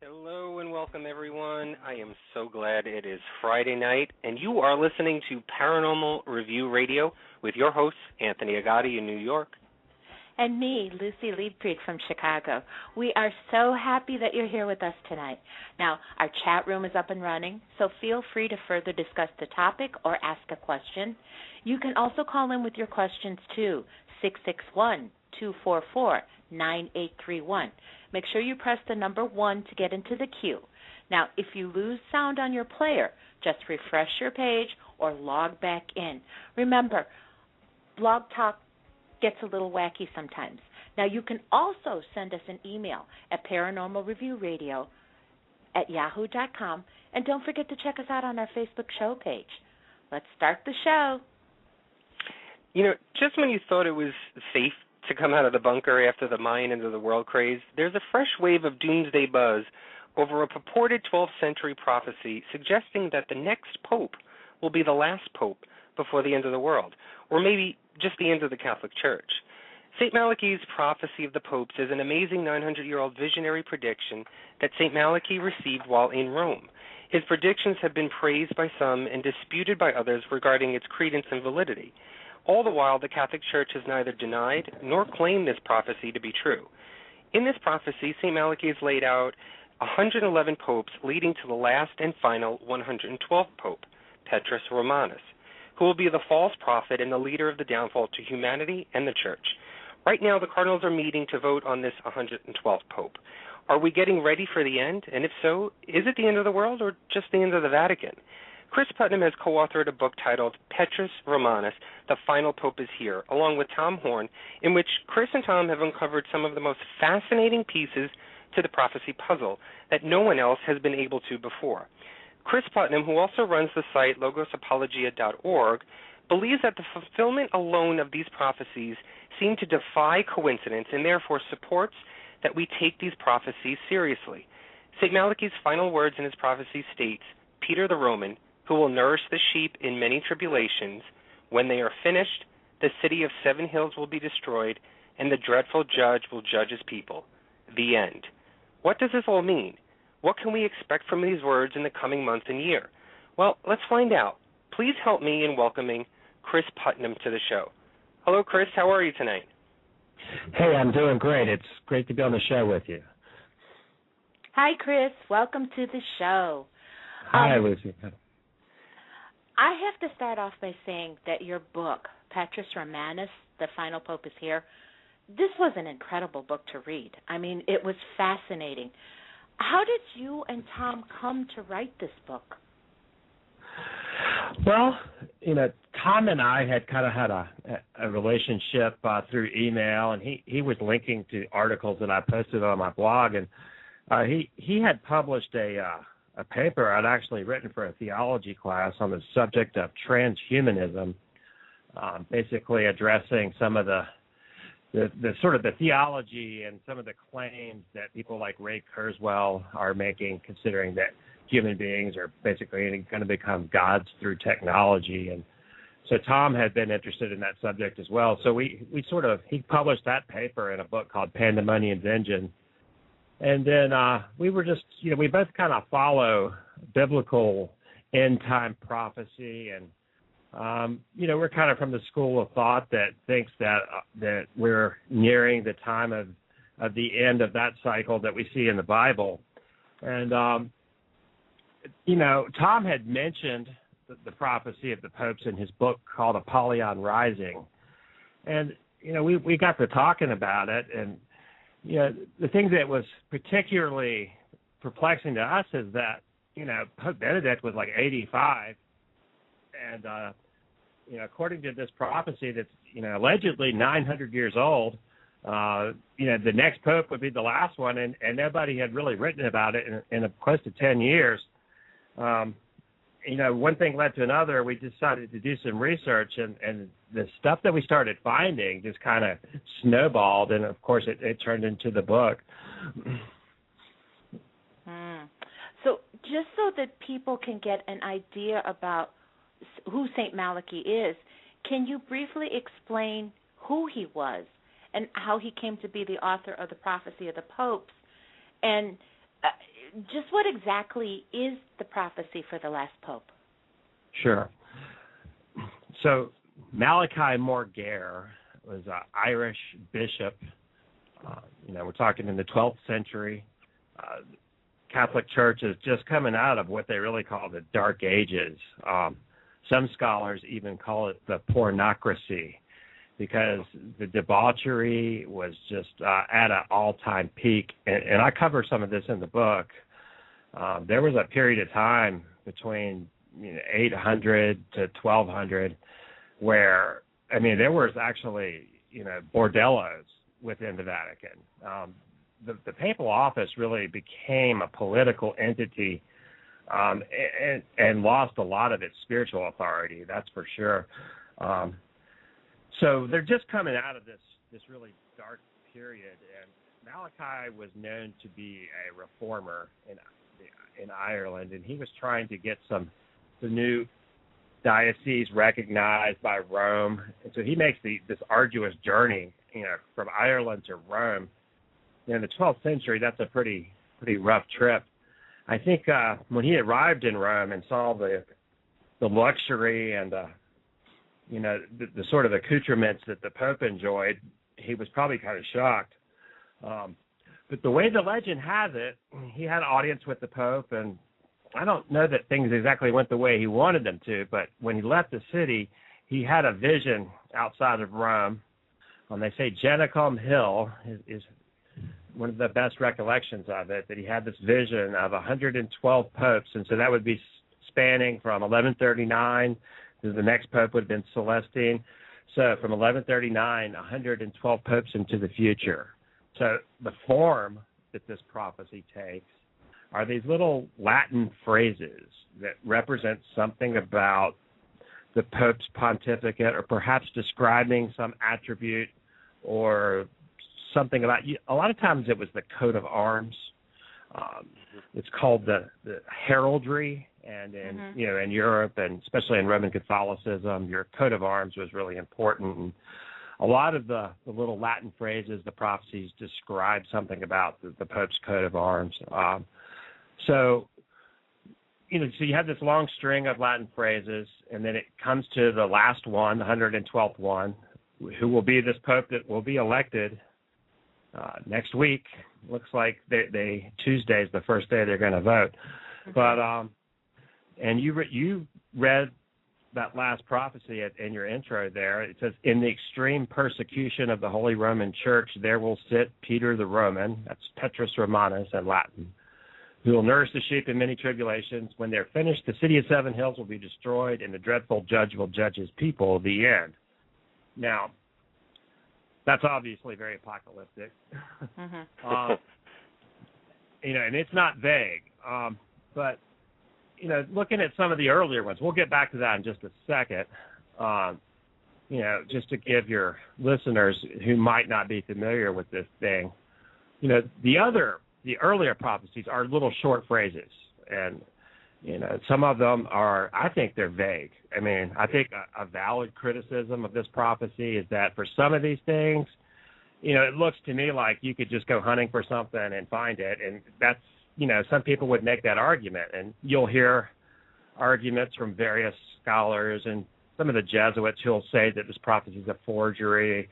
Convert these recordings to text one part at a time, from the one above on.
Hello and welcome, everyone. I am so glad it is Friday night, and you are listening to Paranormal Review Radio with your hosts, Anthony Agati in New York. And me, Luci Liebfried from Chicago. We are so happy that you're here with us tonight. Now, our chat room is up and running, so feel free to further discuss the topic or ask a question. You can also call in with your questions, too, 661-244-9831. Make sure you press the number 1 to get into the queue. Now, if you lose sound on your player, just refresh your page or log back in. Remember, Blog Talk gets a little wacky sometimes. Now, you can also send us an email at paranormalreviewradio@yahoo.com, and don't forget to check us out on our Facebook show page. Let's start the show. You know, just when you thought it was safe to come out of the bunker after the Mayan end of the world craze, there's a fresh wave of doomsday buzz over a purported 12th century prophecy suggesting that the next pope will be the last pope before the end of the world, or maybe just the end of the Catholic Church. St. Malachy's prophecy of the popes is an amazing 900-year-old visionary prediction that St. Malachy received while in Rome. His predictions have been praised by some and disputed by others regarding its credence and validity. All the while, the Catholic Church has neither denied nor claimed this prophecy to be true. In this prophecy, St. Malachy has laid out 111 popes leading to the last and final 112th pope, Petrus Romanus, who will be the false prophet and the leader of the downfall to humanity and the Church. Right now, the cardinals are meeting to vote on this 112th pope. Are we getting ready for the end? And if so, is it the end of the world or just the end of the Vatican? Cris Putnam has co-authored a book titled Petrus Romanus, The Final Pope is Here, along with Tom Horn, in which Cris and Tom have uncovered some of the most fascinating pieces to the prophecy puzzle that no one else has been able to before. Cris Putnam, who also runs the site logosapologia.org, believes that the fulfillment alone of these prophecies seem to defy coincidence and therefore supports that we take these prophecies seriously. St. Malachy's final words in his prophecy states, Peter the Roman, who will nourish the sheep in many tribulations, when they are finished, the city of 7 hills will be destroyed, and the dreadful judge will judge his people. The end. What does this all mean? What can we expect from these words in the coming month and year? Well, let's find out. Please help me in welcoming Cris Putnam to the show. Hello, Cris. How are you tonight? Hey, I'm doing great. It's great to be on the show with you. Hi, Cris. Welcome to the show. Hi, Luci. I have to start off by saying that your book, Petrus Romanus, The Final Pope is Here, this was an incredible book to read. I mean, it was fascinating. How did you and Tom come to write this book? Well, you know, Tom and I had kind of had a relationship through email, and he was linking to articles that I posted on my blog, and he had published a paper I'd actually written for a theology class on the subject of transhumanism, basically addressing some of the sort of the theology and some of the claims that people like Ray Kurzweil are making, considering that human beings are basically going to become gods through technology. And so Tom had been interested in that subject as well. So he published that paper in a book called Pandemonium's Engine. And then we were just, we both kind of follow biblical end-time prophecy. And, we're kind of from the school of thought that thinks that we're nearing the time of the end of that cycle that we see in the Bible. And, Tom had mentioned the prophecy of the popes in his book called Apollyon Rising. And, we got to talking about it, and the thing that was particularly perplexing to us is that, Pope Benedict was like 85, and, according to this prophecy that's, allegedly 900 years old, the next pope would be the last one, and nobody had really written about it in close to 10 years. One thing led to another. We decided to do some research, and the stuff that we started finding just kind of snowballed, and of course it turned into the book. So just so that people can get an idea about who St. Malachy is, can you briefly explain who he was and how he came to be the author of the Prophecy of the Popes? And just what exactly is the prophecy for the last pope? Sure. So Malachy Morgare was an Irish bishop. We're talking in the 12th century. Catholic Church is just coming out of what they really call the Dark Ages. Some scholars even call it the pornocracy, because the debauchery was just at an all-time peak. And I cover some of this in the book. There was a period of time between 800 to 1200 where, there was actually, bordellos within the Vatican. The papal office really became a political entity and lost a lot of its spiritual authority, that's for sure. So they're just coming out of this really dark period, and Malachy was known to be a reformer in Ireland, and he was trying to get the new diocese recognized by Rome, and so he makes this arduous journey, from Ireland to Rome. In the 12th century, that's a pretty rough trip. I think when he arrived in Rome and saw the luxury and the sort of accoutrements that the Pope enjoyed, he was probably kind of shocked. But the way the legend has it, he had an audience with the Pope, and I don't know that things exactly went the way he wanted them to, but when he left the city, he had a vision outside of Rome. They say Genicum Hill is one of the best recollections of it, that he had this vision of 112 popes, and so that would be spanning from 1139 to the next pope would have been Celestine. So from 1139, 112 popes into the future. So the form that this prophecy takes are these little Latin phrases that represent something about the Pope's pontificate, or perhaps describing some attribute or something about, a lot of times it was the coat of arms. It's called the heraldry, and in Europe, and especially in Roman Catholicism, your coat of arms was really important. And a lot of the little Latin phrases, the prophecies, describe something about the Pope's coat of arms. So you have this long string of Latin phrases, and then it comes to the last one, the 112th one, who will be this Pope that will be elected next week. Looks like Tuesday is the first day they're going to vote. But and you read that last prophecy in your intro there. It says, in the extreme persecution of the Holy Roman Church, there will sit Peter the Roman, that's Petrus Romanus in Latin, who will nourish the sheep in many tribulations. When they're finished, the city of seven hills will be destroyed, and the dreadful judge will judge his people. The end. Now, that's obviously very apocalyptic. And it's not vague. But, looking at some of the earlier ones, we'll get back to that in just a second, just to give your listeners who might not be familiar with this thing, the earlier prophecies are little short phrases, and some of them are, I think they're vague. I think a valid criticism of this prophecy is that for some of these things, it looks to me like you could just go hunting for something and find it, and that's, some people would make that argument, and you'll hear arguments from various scholars and some of the Jesuits who'll say that this prophecy is a forgery,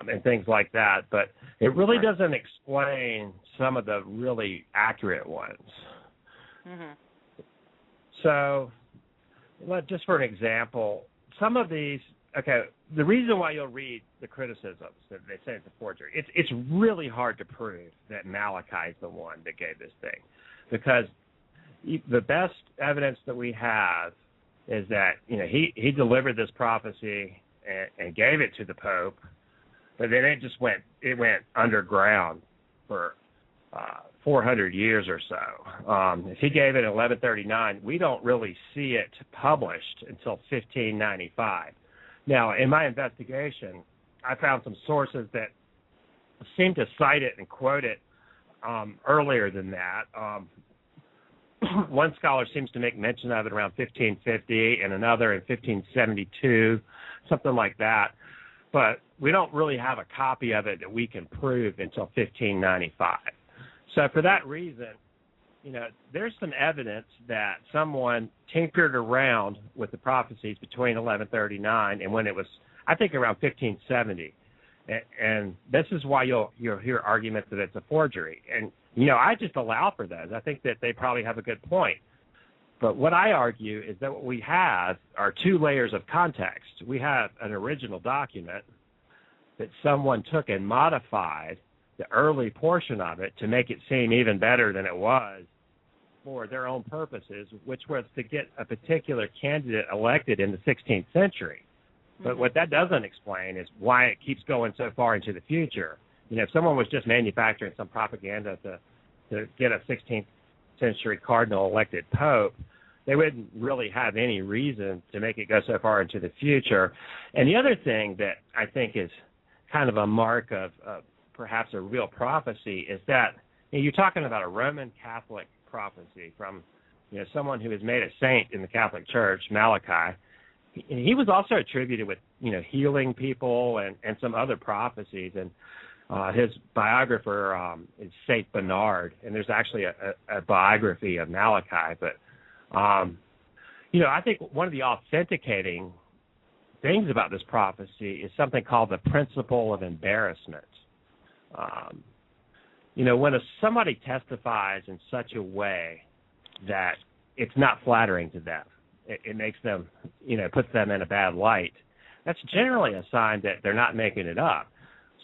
and things like that, but it really doesn't explain some of the really accurate ones. So, just for an example, some of these, the reason why you'll read the criticisms that they say it's a forgery, it's really hard to prove that Malachy is the one that gave this thing, because the best evidence that we have is that, he delivered this prophecy and gave it to the Pope, but then it went underground for 400 years or so. If he gave it in 1139, we don't really see it published until 1595. Now, in my investigation, I found some sources that seem to cite it and quote it earlier than that. One scholar seems to make mention of it around 1550 and another in 1572, something like that. But we don't really have a copy of it that we can prove until 1595. So for that reason, there's some evidence that someone tinkered around with the prophecies between 1139 and when it was, I think, around 1570. And this is why you'll hear arguments that it's a forgery. And, I just allow for those. I think that they probably have a good point. But what I argue is that what we have are two layers of context. We have an original document that someone took and modified the early portion of it to make it seem even better than it was for their own purposes, which was to get a particular candidate elected in the 16th century. But what that doesn't explain is why it keeps going so far into the future. If someone was just manufacturing some propaganda to get a 16th century cardinal elected pope, they wouldn't really have any reason to make it go so far into the future. And the other thing that I think is kind of a mark of perhaps a real prophecy is that you're talking about a Roman Catholic prophecy from someone who was made a saint in the Catholic Church, Malachy. He was also attributed with healing people and some other prophecies, and his biographer is Saint Bernard, and there's actually a biography of Malachy. But I think one of the authenticating things about this prophecy is something called the principle of embarrassment. When somebody testifies in such a way that it's not flattering to them, it makes them, puts them in a bad light, that's generally a sign that they're not making it up.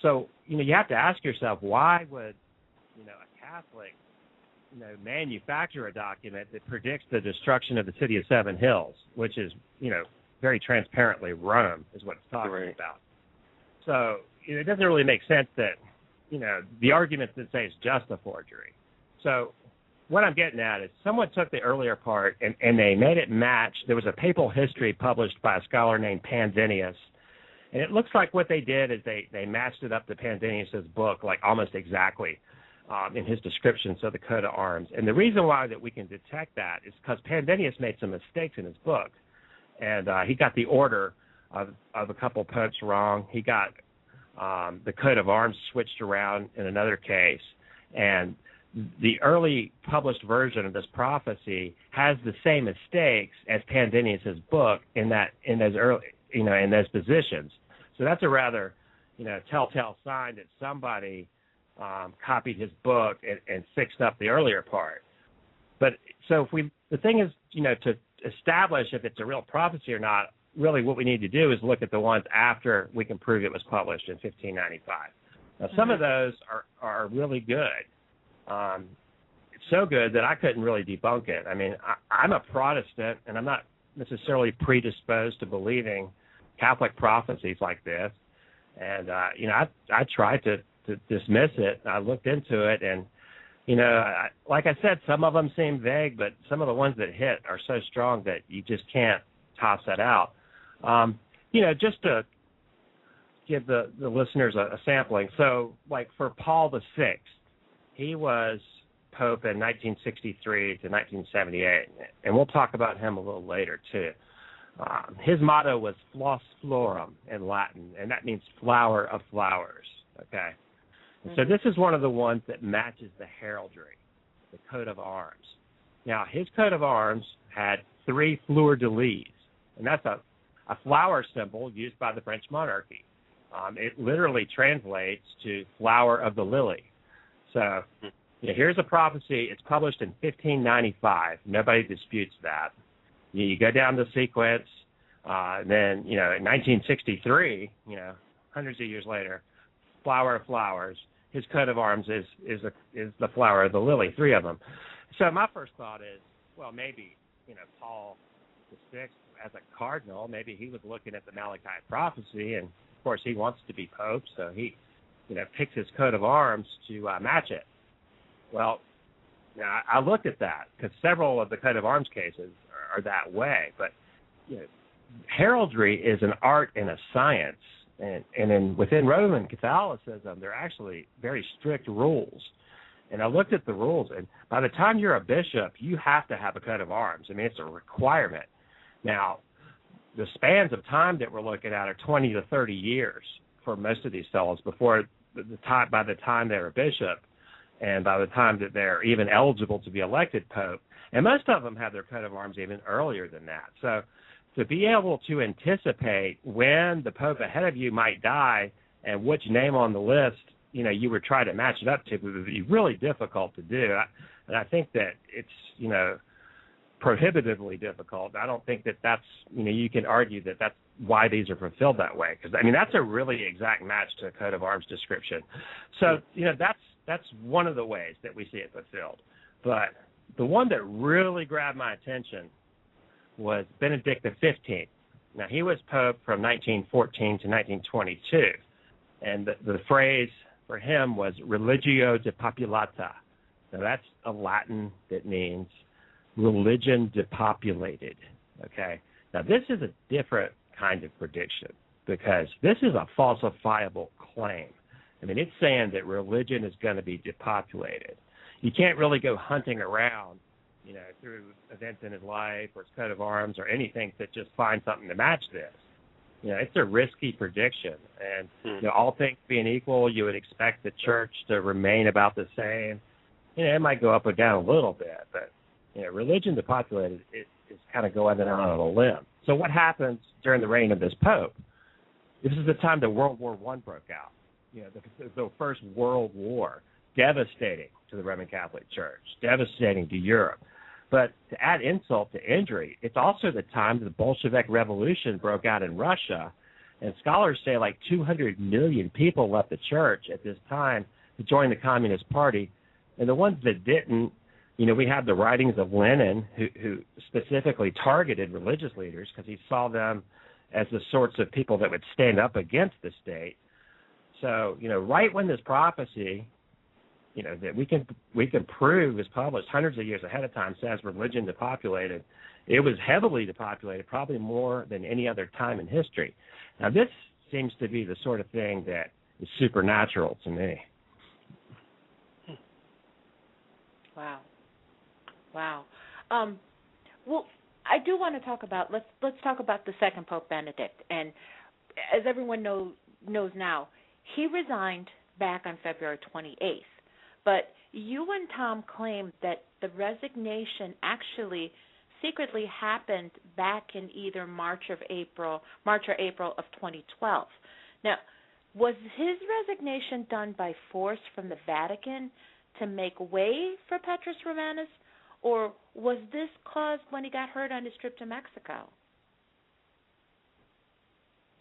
So, you have to ask yourself, why would, a Catholic, manufacture a document that predicts the destruction of the city of Seven Hills, which is, very transparently Rome is what it's talking about. So, it doesn't really make sense that, the arguments that say it's just a forgery. So what I'm getting at is someone took the earlier part and they made it match. There was a papal history published by a scholar named Pandenius, and it looks like what they did is they matched it up to Pandenius's book, like almost exactly in his descriptions of the coat of arms. And the reason why that we can detect that is because Pandenius made some mistakes in his book, and he got the order of a couple popes wrong. He got the coat of arms switched around in another case, and the early published version of this prophecy has the same mistakes as Pandenius's book in those early, in those positions. So that's a rather, telltale sign that somebody copied his book and fixed up the earlier part. But so the thing is, to establish if it's a real prophecy or not, really what we need to do is look at the ones after we can prove it was published in 1595. Now, some of those are really good. It's so good that I couldn't really debunk it. I mean, I'm a Protestant, and I'm not necessarily predisposed to believing Catholic prophecies like this. And, I tried to dismiss it. I looked into it, and, like I said, some of them seem vague, but some of the ones that hit are so strong that you just can't toss that out. Just to give the listeners a sampling. So, like for Paul VI, he was Pope in 1963 to 1978, and we'll talk about him a little later, too. His motto was Flos Florum in Latin, and that means flower of flowers, okay? And so this is one of the ones that matches the heraldry, the coat of arms. Now, his coat of arms had 3 fleur-de-lis, and that's a flower symbol used by the French monarchy. It literally translates to flower of the lily. So here's a prophecy. It's published in 1595. Nobody disputes that. You go down the sequence, then, in 1963, hundreds of years later, flower of flowers, his coat of arms is the flower of the lily, 3 of them. So my first thought is, well, maybe, Paul VI, as a cardinal, maybe he was looking at the Malachy prophecy, and, of course, he wants to be pope, so he, picks his coat of arms to match it. Well, I looked at that because several of the coat of arms cases are that way. But heraldry is an art and a science, and within Roman Catholicism, there are actually very strict rules. And I looked at the rules, and by the time you're a bishop, you have to have a coat of arms. I mean, it's a requirement. Now, the spans of time that we're looking at are 20 to 30 years for most of these fellows before by the time they're a bishop. and by the time that they're even eligible to be elected pope, and most of them have their coat of arms even earlier than that. So to be able to anticipate when the pope ahead of you might die and which name on the list, you would try to match it up to, would be really difficult to do. And I think that it's, prohibitively difficult. I don't think that that's, you can argue that that's why these are fulfilled that way. Because, that's a really exact match to a coat of arms description. So, that's one of the ways that we see it fulfilled. But the one that really grabbed my attention was Benedict XV. Now, he was pope from 1914 to 1922. And the phrase for him was religio depopulata. Now, that's a Latin that means religion depopulated, okay? Now, this is a different kind of prediction because this is a falsifiable claim. It's saying that religion is going to be depopulated. You can't really go hunting around, through events in his life or his coat of arms or anything to just find something to match this. It's a risky prediction. And, all things being equal, you would expect the church to remain about the same. It might go up or down a little bit, but religion depopulated is kind of going out on a limb. So what happens during the reign of this pope? This is the time that World War I broke out. The First World War, devastating to the Roman Catholic Church, devastating to Europe. But to add insult to injury, it's also the time that the Bolshevik Revolution broke out in Russia, and scholars say like 200 million people left the church at this time to join the Communist Party. And the ones that didn't, we have the writings of Lenin, who specifically targeted religious leaders because he saw them as the sorts of people that would stand up against the state. So, right when this prophecy, that we can prove is published hundreds of years ahead of time, says religion depopulated, it was heavily depopulated, probably more than any other time in history. Now, this seems to be the sort of thing that is supernatural to me. Wow. Well, I do want to talk about, let's talk about the second Pope Benedict. And as everyone knows now, he resigned back on February 28th. But you and Tom claimed that the resignation actually secretly happened back in either March or April of 2012. Now, was his resignation done by force from the Vatican to make way for Petrus Romanus, or was this caused when he got hurt on his trip to Mexico?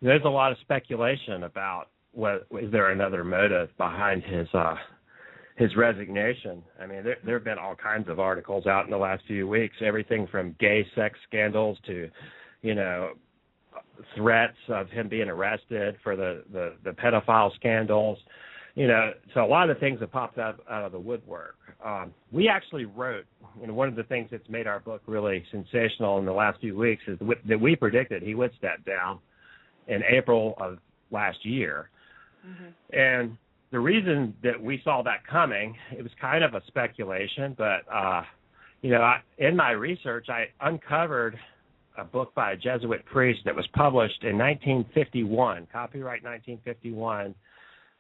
There's a lot of speculation about is there another motive behind his resignation. There have been all kinds of articles out in the last few weeks, everything from gay sex scandals to, threats of him being arrested for the pedophile scandals. So a lot of things have popped up out of the woodwork. We actually wrote, one of the things that's made our book really sensational in the last few weeks is that we predicted he would step down in April of last year. Mm-hmm. And the reason that we saw that coming, it was kind of a speculation, but, in my research, I uncovered a book by a Jesuit priest that was published in 1951, copyright 1951,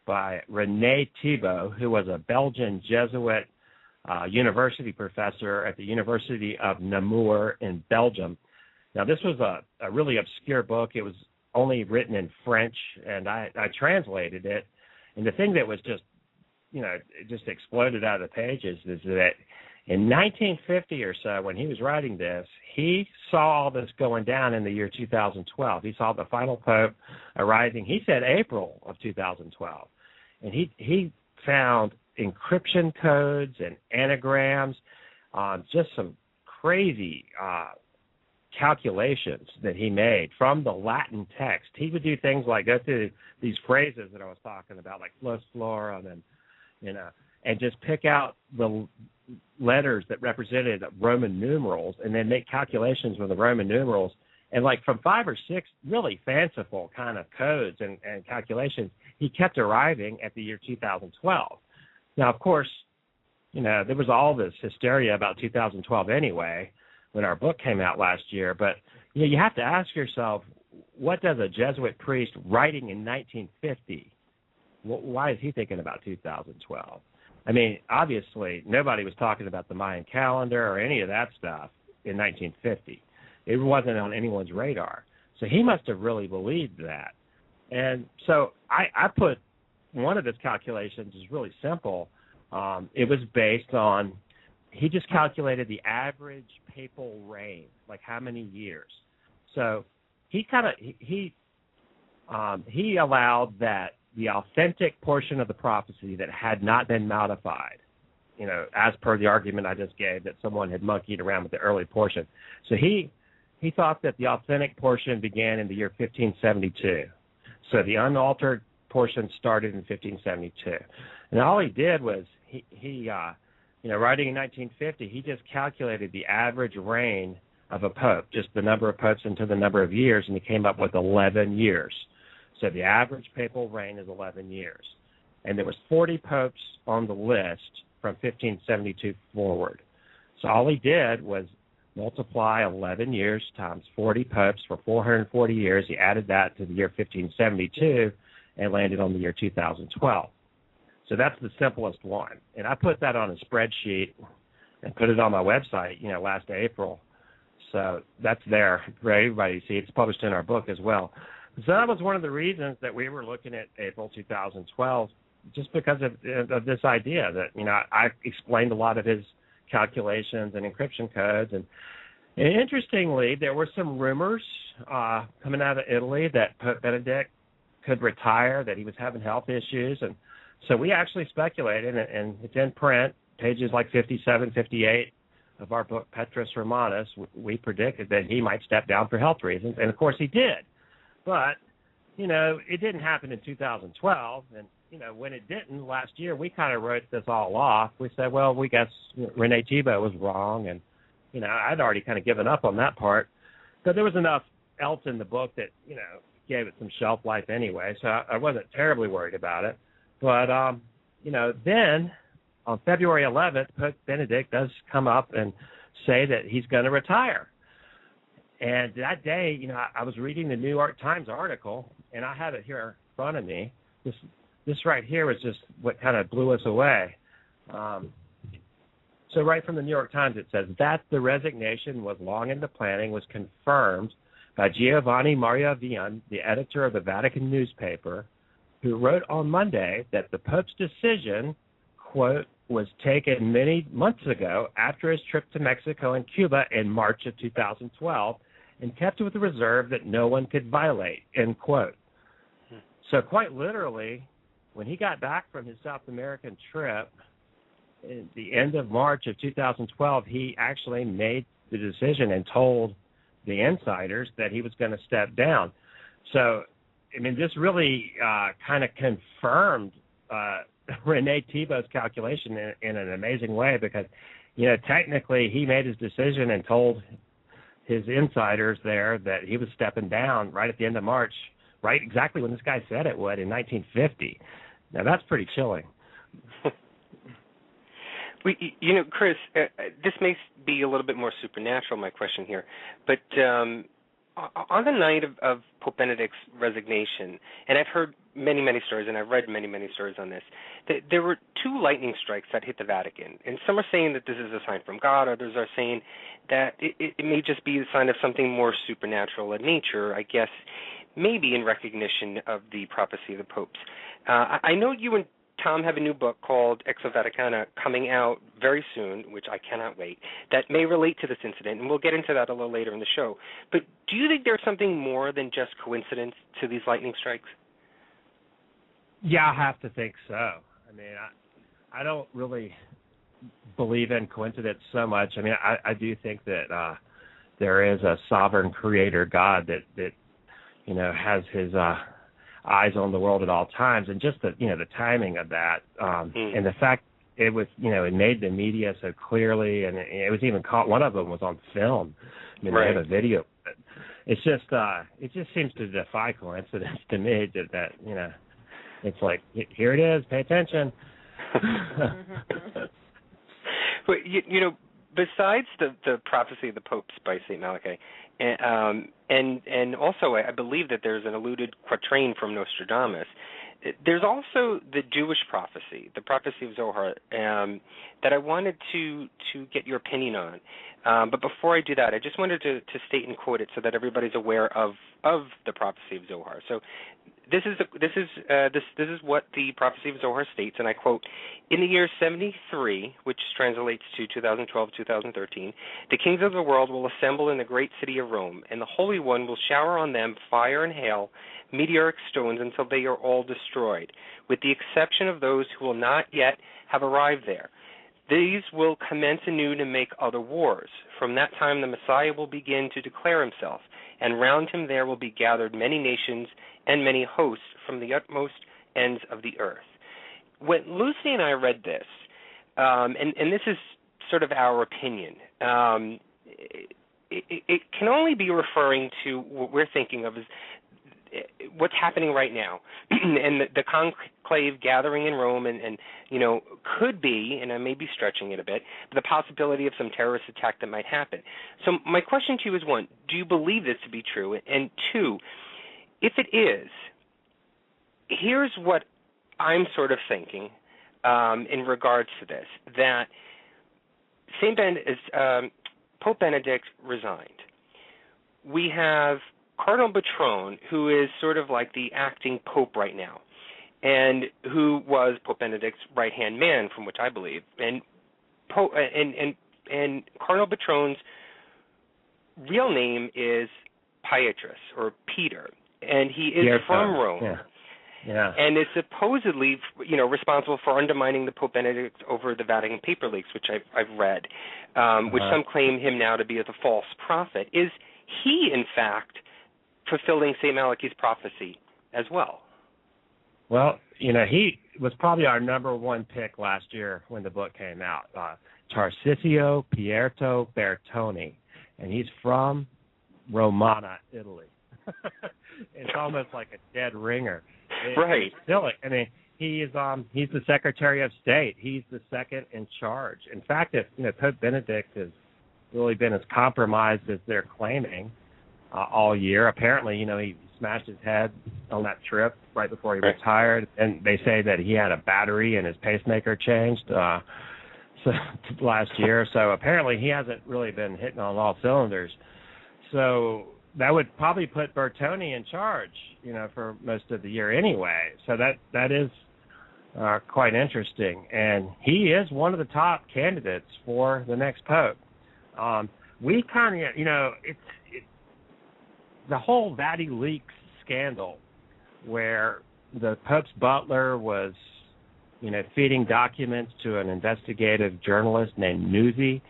by René Thibault, who was a Belgian Jesuit university professor at the University of Namur in Belgium. Now, this was a really obscure book. It was only written in French, and I translated it. And the thing that was just, it just exploded out of the pages is that in 1950 or so, when he was writing this, he saw all this going down in the year 2012. He saw the final pope arriving. He said April of 2012. And he found encryption codes and anagrams, just some crazy calculations that he made from the Latin text. He would do things like go through these phrases that I was talking about, like flus florum, and just pick out the letters that represented Roman numerals and then make calculations with the Roman numerals. And like from 5 or 6 really fanciful kind of codes and calculations, he kept arriving at the year 2012. Now, of course, there was all this hysteria about 2012 anyway when our book came out last year. But, you have to ask yourself, what does a Jesuit priest writing in 1950, why is he thinking about 2012? I mean, obviously, nobody was talking about the Mayan calendar or any of that stuff in 1950. It wasn't on anyone's radar. So he must have really believed that. And so I put one of his calculations is really simple. It was based on, he just calculated the average papal reign, like how many years. So he allowed that the authentic portion of the prophecy that had not been modified, as per the argument I just gave, that someone had monkeyed around with the early portion. So he thought that the authentic portion began in the year 1572. So the unaltered portion started in 1572. And all he did was, he writing in 1950, he just calculated the average reign of a pope, just the number of popes into the number of years, and he came up with 11 years. So the average papal reign is 11 years. And there was 40 popes on the list from 1572 forward. So all he did was multiply 11 years times 40 popes for 440 years. He added that to the year 1572 and landed on the year 2012. So that's the simplest one. And I put that on a spreadsheet and put it on my website, last April. So that's there for everybody to see. It's published in our book as well. So that was one of the reasons that we were looking at April 2012, just because of this idea that, I explained a lot of his calculations and encryption codes. And interestingly, there were some rumors coming out of Italy that Pope Benedict could retire, that he was having health issues. And so we actually speculated, and it's in print, pages like 57, 58 of our book, Petrus Romanus. We predicted that he might step down for health reasons, and of course he did. But, it didn't happen in 2012, and, when it didn't last year, we kind of wrote this all off. We said, well, we guess Rene Thibault was wrong, and, I'd already kind of given up on that part. But there was enough else in the book that, gave it some shelf life anyway, so I wasn't terribly worried about it. But, then on February 11th, Pope Benedict does come up and say that he's going to retire. And that day, I was reading the New York Times article, and I have it here in front of me. This right here was just what kind of blew us away. So right from the New York Times, it says that the resignation was long in the planning was confirmed by Giovanni Maria Vian, the editor of the Vatican newspaper, who wrote on Monday that the Pope's decision, quote, was taken many months ago after his trip to Mexico and Cuba in March of 2012 and kept with the reserve that no one could violate, end quote. So quite literally, when he got back from his South American trip at the end of March of 2012, he actually made the decision and told the insiders that he was going to step down. So, this really kind of confirmed Rene Thibault's calculation in an amazing way, because, technically he made his decision and told his insiders there that he was stepping down right at the end of March, right exactly when this guy said it would in 1950. Now, that's pretty chilling. Chris, this may be a little bit more supernatural, my question here, but on the night of Pope Benedict's resignation, and I've heard many, many stories, and I've read many, many stories on this, there were two lightning strikes that hit the Vatican. And some are saying that this is a sign from God. Others are saying that it may just be a sign of something more supernatural in nature, I guess, maybe in recognition of the prophecy of the popes. I know you and Tom have a new book called Ex Vaticana coming out very soon, which I cannot wait, that may relate to this incident, and we'll get into that a little later in the show. But do you think there's something more than just coincidence to these lightning strikes? Yeah, I have to think so. I don't really believe in coincidence so much. I do think that there is a sovereign creator God that has his eyes on the world at all times, and just the timing of that, and the fact it was it made the media so clearly, and it was even caught. One of them was on film. Right. They have a video. It just seems to defy coincidence to me that it's like, here it is, pay attention. But besides the prophecy of the popes by St. Malachy, and also I believe that there's an alluded quatrain from Nostradamus. there's also the Jewish prophecy, the prophecy of Zohar, that I wanted to get your opinion on. But before I do that, I just wanted to state and quote it so that everybody's aware of the prophecy of Zohar. So this is what the prophecy of Zohar states, and I quote: "In the year 73, which translates to 2012-2013, the kings of the world will assemble in the great city of Rome, and the Holy One will shower on them fire and hail, meteoric stones, until they are all destroyed, with the exception of those who will not yet have arrived there. These will commence anew to make other wars. From that time the Messiah will begin to declare himself, and round him there will be gathered many nations and many hosts from the utmost ends of the earth." When Luci and I read this, and this is sort of our opinion, it can only be referring to what we're thinking of as what's happening right now, and the conclave gathering in Rome, and could be, and I may be stretching it a bit, the possibility of some terrorist attack that might happen. So my question to you is, one, do you believe this to be true? And two, if it is, here's what I'm sort of thinking in regards to this, that Pope Benedict resigned. We have Cardinal Bertrand, who is sort of like the acting pope right now, and who was Pope Benedict's right-hand man, from which I believe. And Cardinal Bertrand's real name is Petrus, or Peter, and he is from Rome. Yeah. Yeah. And is supposedly, responsible for undermining the Pope Benedict over the Vatican paper leaks, which I've read, which some claim him now to be the false prophet. Is he, in fact, fulfilling St. Malachy's prophecy as well? Well, he was probably our number one pick last year when the book came out, Tarcisio Pietro Bertoni, and he's from Romana, Italy. It's almost like a dead ringer. Right. Still, he's the Secretary of State. He's the second in charge. In fact, if Pope Benedict has really been as compromised as they're claiming all year, apparently, he smashed his head on that trip right before he retired, and they say that he had a battery and his pacemaker changed last year. So apparently, he hasn't really been hitting on all cylinders. So that would probably put Bertoni in charge, for most of the year anyway. So that is quite interesting. And he is one of the top candidates for the next pope. We kind of, the whole Vatican leaks scandal, where the Pope's butler was, feeding documents to an investigative journalist named Luci.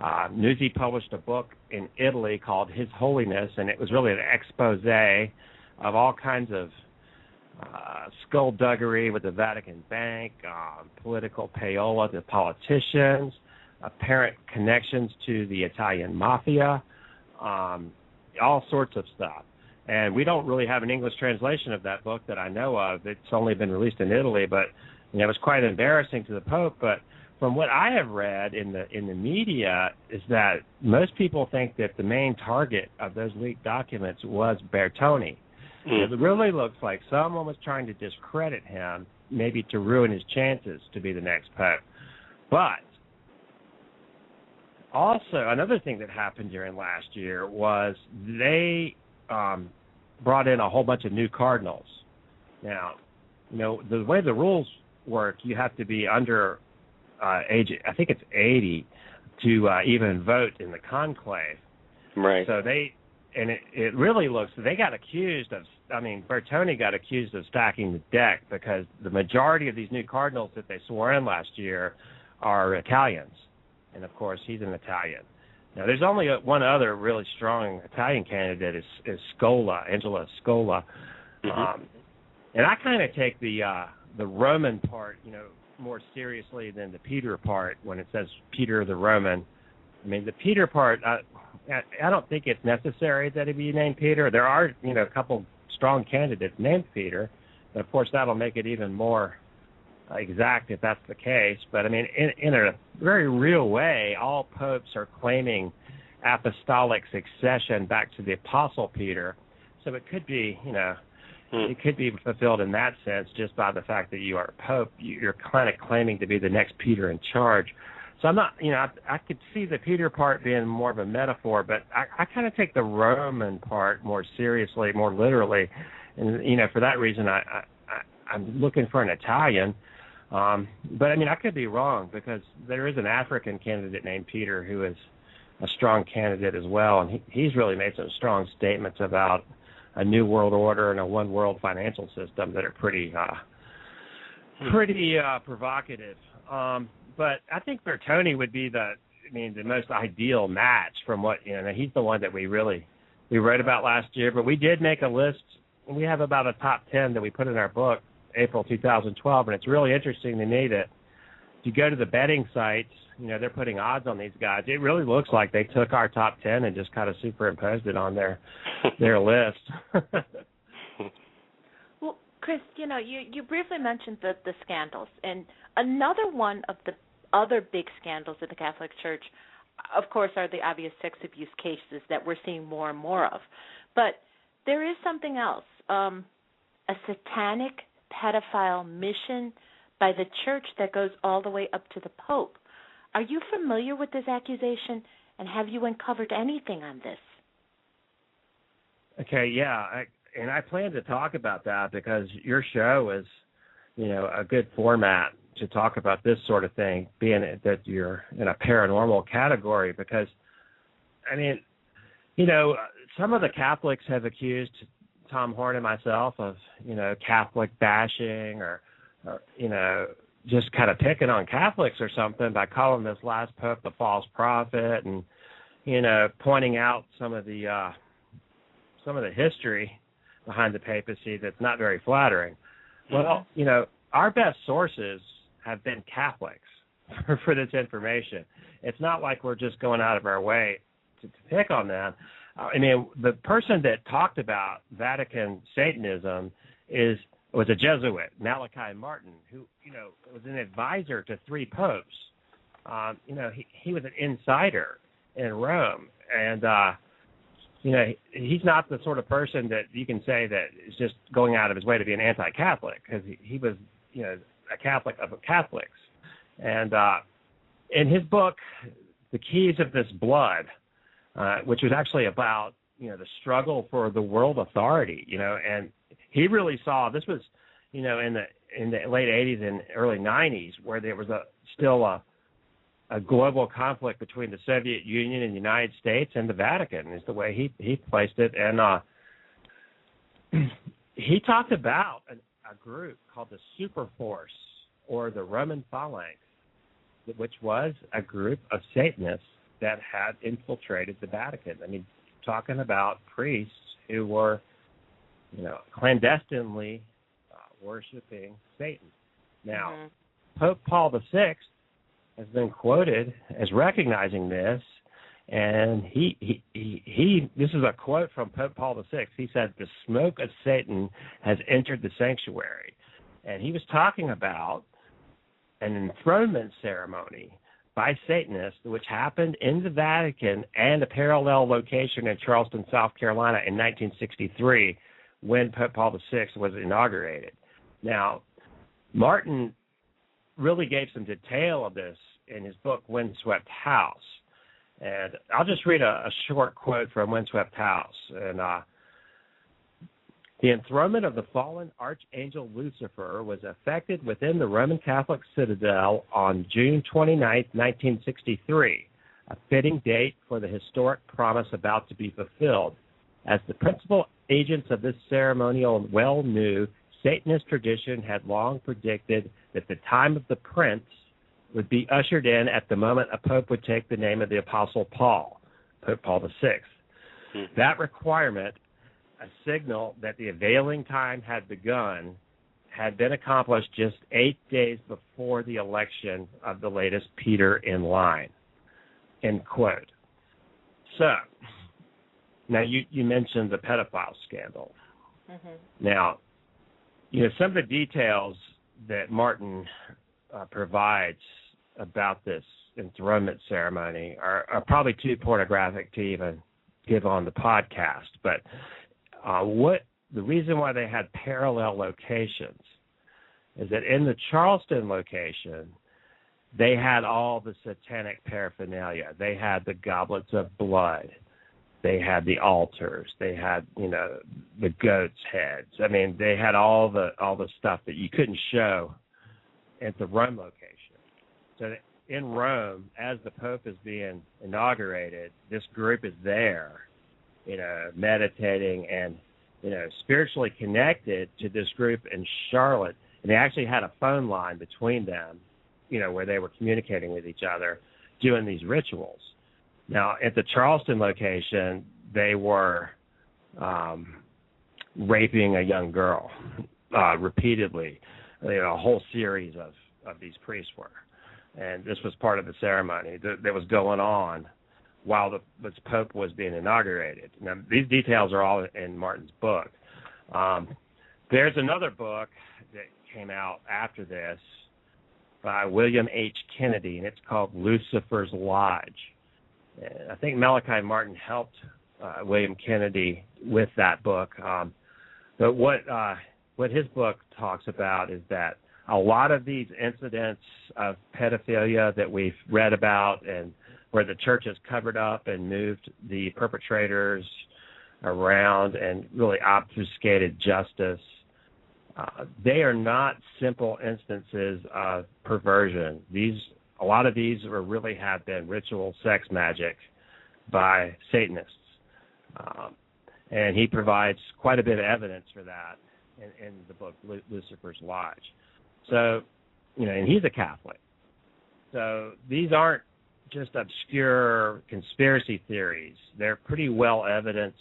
Luci published a book in Italy called His Holiness, and it was really an expose of all kinds of skullduggery with the Vatican Bank, political payola to politicians, apparent connections to the Italian mafia, all sorts of stuff. And we don't really have an English translation of that book that I know of. It's only been released in Italy, but it was quite embarrassing to the Pope. But from what I have read in the media is that most people think that the main target of those leaked documents was Bertoni. It really looks like someone was trying to discredit him, maybe to ruin his chances to be the next Pope. But also, another thing that happened during last year was they brought in a whole bunch of new cardinals. Now, the way the rules work, you have to be under age, I think it's 80, to even vote in the conclave. Right. So it really looks, they got accused of, Bertoni got accused of stacking the deck, because the majority of these new cardinals that they swore in last year are Italians. And, of course, he's an Italian. Now, there's only one other really strong Italian candidate is Scola, Angela Scola. And I kind of take the Roman part, more seriously than the Peter part when it says Peter the Roman. The Peter part, I don't think it's necessary that he be named Peter. There are, a couple strong candidates named Peter. And, of course, that'll make it even more exact if that's the case. But, in a very real way, all popes are claiming apostolic succession back to the Apostle Peter. So it could be, It could be fulfilled in that sense just by the fact that you are a pope. You're kind of claiming to be the next Peter in charge. So I'm not, I could see the Peter part being more of a metaphor, but I kind of take the Roman part more seriously, more literally. And, for that reason, I'm looking for an Italian. But, I could be wrong because there is an African candidate named Peter who is a strong candidate as well, and he's really made some strong statements about a new world order and a one world financial system that are pretty provocative. But I think Bertoni would be the most ideal match from what, he's the one that we wrote about last year, but we did make a list. We have about a top 10 that we put in our book, April 2012, and it's really interesting to me that if you go to the betting sites, they're putting odds on these guys. It really looks like they took our top 10 and just kind of superimposed it on their list. Well, Cris, you briefly mentioned the scandals, and another one of the other big scandals in the Catholic Church, of course, are the obvious sex abuse cases that we're seeing more and more of. But there is something else, a satanic pedophile mission by the Church that goes all the way up to the Pope. Are you familiar with this accusation, and have you uncovered anything on this? Okay, yeah, I plan to talk about that because your show is, a good format to talk about this sort of thing, being that you're in a paranormal category. Because, some of the Catholics have accused Tom Horn and myself of, Catholic bashing or just kind of picking on Catholics or something by calling this last pope the false prophet and, pointing out some of the history behind the papacy that's not very flattering. Well, our best sources have been Catholics for this information. It's not like we're just going out of our way to pick on them. The person that talked about Vatican Satanism was a Jesuit, Malachy Martin, who, was an advisor to 3 popes. He was an insider in Rome, and, he's not the sort of person that you can say that is just going out of his way to be an anti-Catholic, because he was, a Catholic of Catholics. And in his book, The Keys of This Blood, which was actually about, the struggle for the world authority, and he really saw, this was, in the late 80s and early 90s, where there was still a global conflict between the Soviet Union and the United States and the Vatican, is the way he placed it. And he talked about a group called the Superforce, or the Roman Phalanx, which was a group of Satanists that had infiltrated the Vatican. Talking about priests who were, clandestinely worshiping Satan. Now, Pope Paul VI has been quoted as recognizing this, and he this is a quote from Pope Paul VI. He said, "The smoke of Satan has entered the sanctuary," and he was talking about an enthronement ceremony by Satanists, which happened in the Vatican and a parallel location in Charleston, South Carolina in 1963 when Pope Paul VI was inaugurated. Now, Martin really gave some detail of this in his book, Windswept House. And I'll just read a short quote from Windswept House. And the enthronement of the fallen archangel Lucifer was effected within the Roman Catholic citadel on June 29, 1963, a fitting date for the historic promise about to be fulfilled. As the principal agents of this ceremonial well knew, Satanist tradition had long predicted that the time of the prince would be ushered in at the moment a pope would take the name of the Apostle Paul, Pope Paul VI. That requirement, a signal that the availing time had begun, had been accomplished just 8 days before the election of the latest Peter in line, end quote. So, now you mentioned the pedophile scandal. Now, some of the details that Martin provides about this enthronement ceremony are probably too pornographic to even give on the podcast. But what the reason why they had parallel locations is that in the Charleston location, they had all the satanic paraphernalia. They had the goblets of blood. They had the altars. They had, the goats' heads. I mean, they had all the stuff that you couldn't show at the Rome location. So in Rome, as the Pope is being inaugurated, this group is there, meditating and, spiritually connected to this group in Charlotte. And they actually had a phone line between them, where they were communicating with each other, doing these rituals. Now, at the Charleston location, they were raping a young girl repeatedly. A whole series of these priests were. And this was part of the ceremony that was going on while the Pope was being inaugurated. Now, these details are all in Martin's book. There's another book that came out after this by William H. Kennedy, and it's called Lucifer's Lodge. And I think Malachy Martin helped William Kennedy with that book. But what his book talks about is that a lot of these incidents of pedophilia that we've read about and where the church has covered up and moved the perpetrators around and really obfuscated justice, they are not simple instances of perversion. A lot of these really have been ritual sex magic by Satanists. And he provides quite a bit of evidence for that in the book Lucifer's Lodge. So, and he's a Catholic. So these aren't just obscure conspiracy theories. They're pretty well evidenced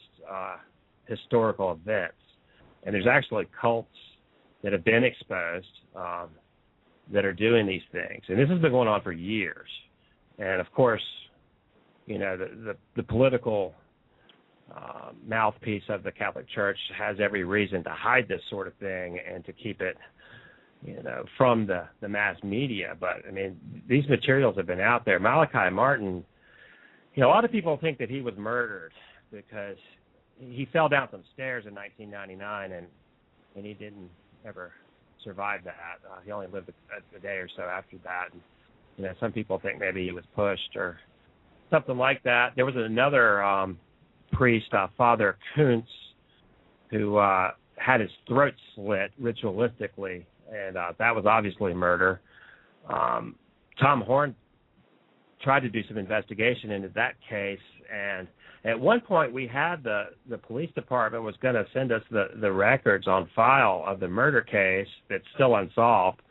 historical events. And there's actually cults that have been exposed that are doing these things. And this has been going on for years. And, of course, the political mouthpiece of the Catholic Church has every reason to hide this sort of thing and to keep it, from the mass media. But, I mean, these materials have been out there. Malachy Martin, a lot of people think that he was murdered because he fell down some stairs in 1999 and he didn't ever survive that. He only lived a day or so after that. And, some people think maybe he was pushed or something like that. There was another priest, Father Kuntz, who had his throat slit ritualistically, and that was obviously murder. Tom Horn tried to do some investigation into that case, and at one point we had the police department was going to send us the records on file of the murder case that's still unsolved.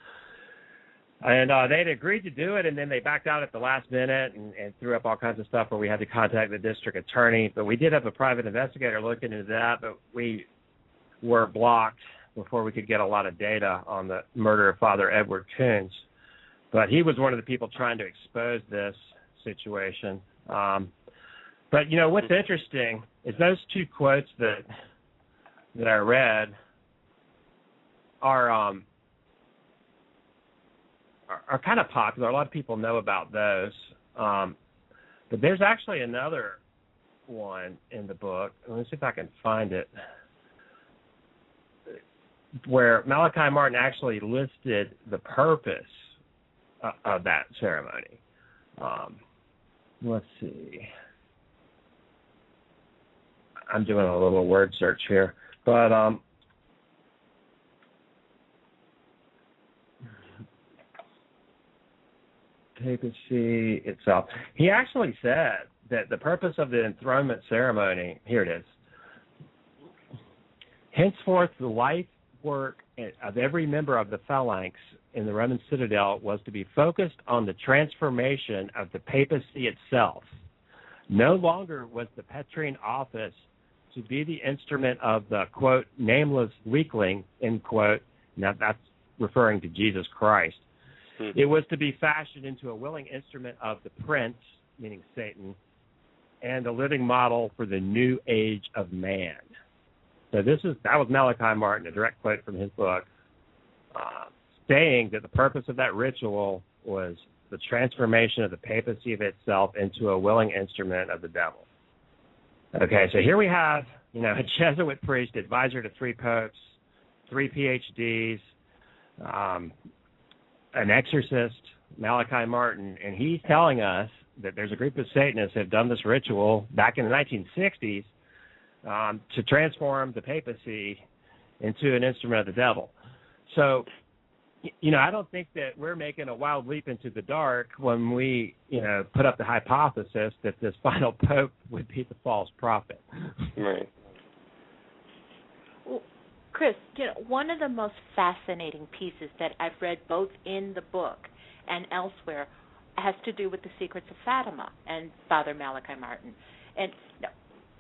And they'd agreed to do it, and then they backed out at the last minute and threw up all kinds of stuff where we had to contact the district attorney. But we did have a private investigator looking into that, but we were blocked before we could get a lot of data on the murder of Father Edward Kuntz. But he was one of the people trying to expose this situation. But, what's interesting is those two quotes that I read are kind of popular. A lot of people know about those. But there's actually another one in the book. Let me see if I can find it, where Malachy Martin actually listed the purpose of that ceremony. Let's see. I'm doing a little word search here. But papacy itself. He actually said that the purpose of the enthronement ceremony, here it is, henceforth the life work of every member of the phalanx in the Roman citadel was to be focused on the transformation of the papacy itself. No longer was the Petrine office to be the instrument of the, quote, nameless weakling, end quote. Now that's referring to Jesus Christ. It was to be fashioned into a willing instrument of the prince, meaning Satan, and a living model for the new age of man. So that was Malachy Martin, a direct quote from his book, saying that the purpose of that ritual was the transformation of the papacy of itself into a willing instrument of the devil. Okay, so here we have a Jesuit priest, advisor to 3 popes, 3 PhDs, an exorcist, Malachy Martin, and he's telling us that there's a group of Satanists that have done this ritual back in the 1960s to transform the papacy into an instrument of the devil. So, I don't think that we're making a wild leap into the dark when we, put up the hypothesis that this final pope would be the false prophet. Right. Well, Cris, one of the most fascinating pieces that I've read both in the book and elsewhere has to do with the secrets of Fatima and Father Malachy Martin. And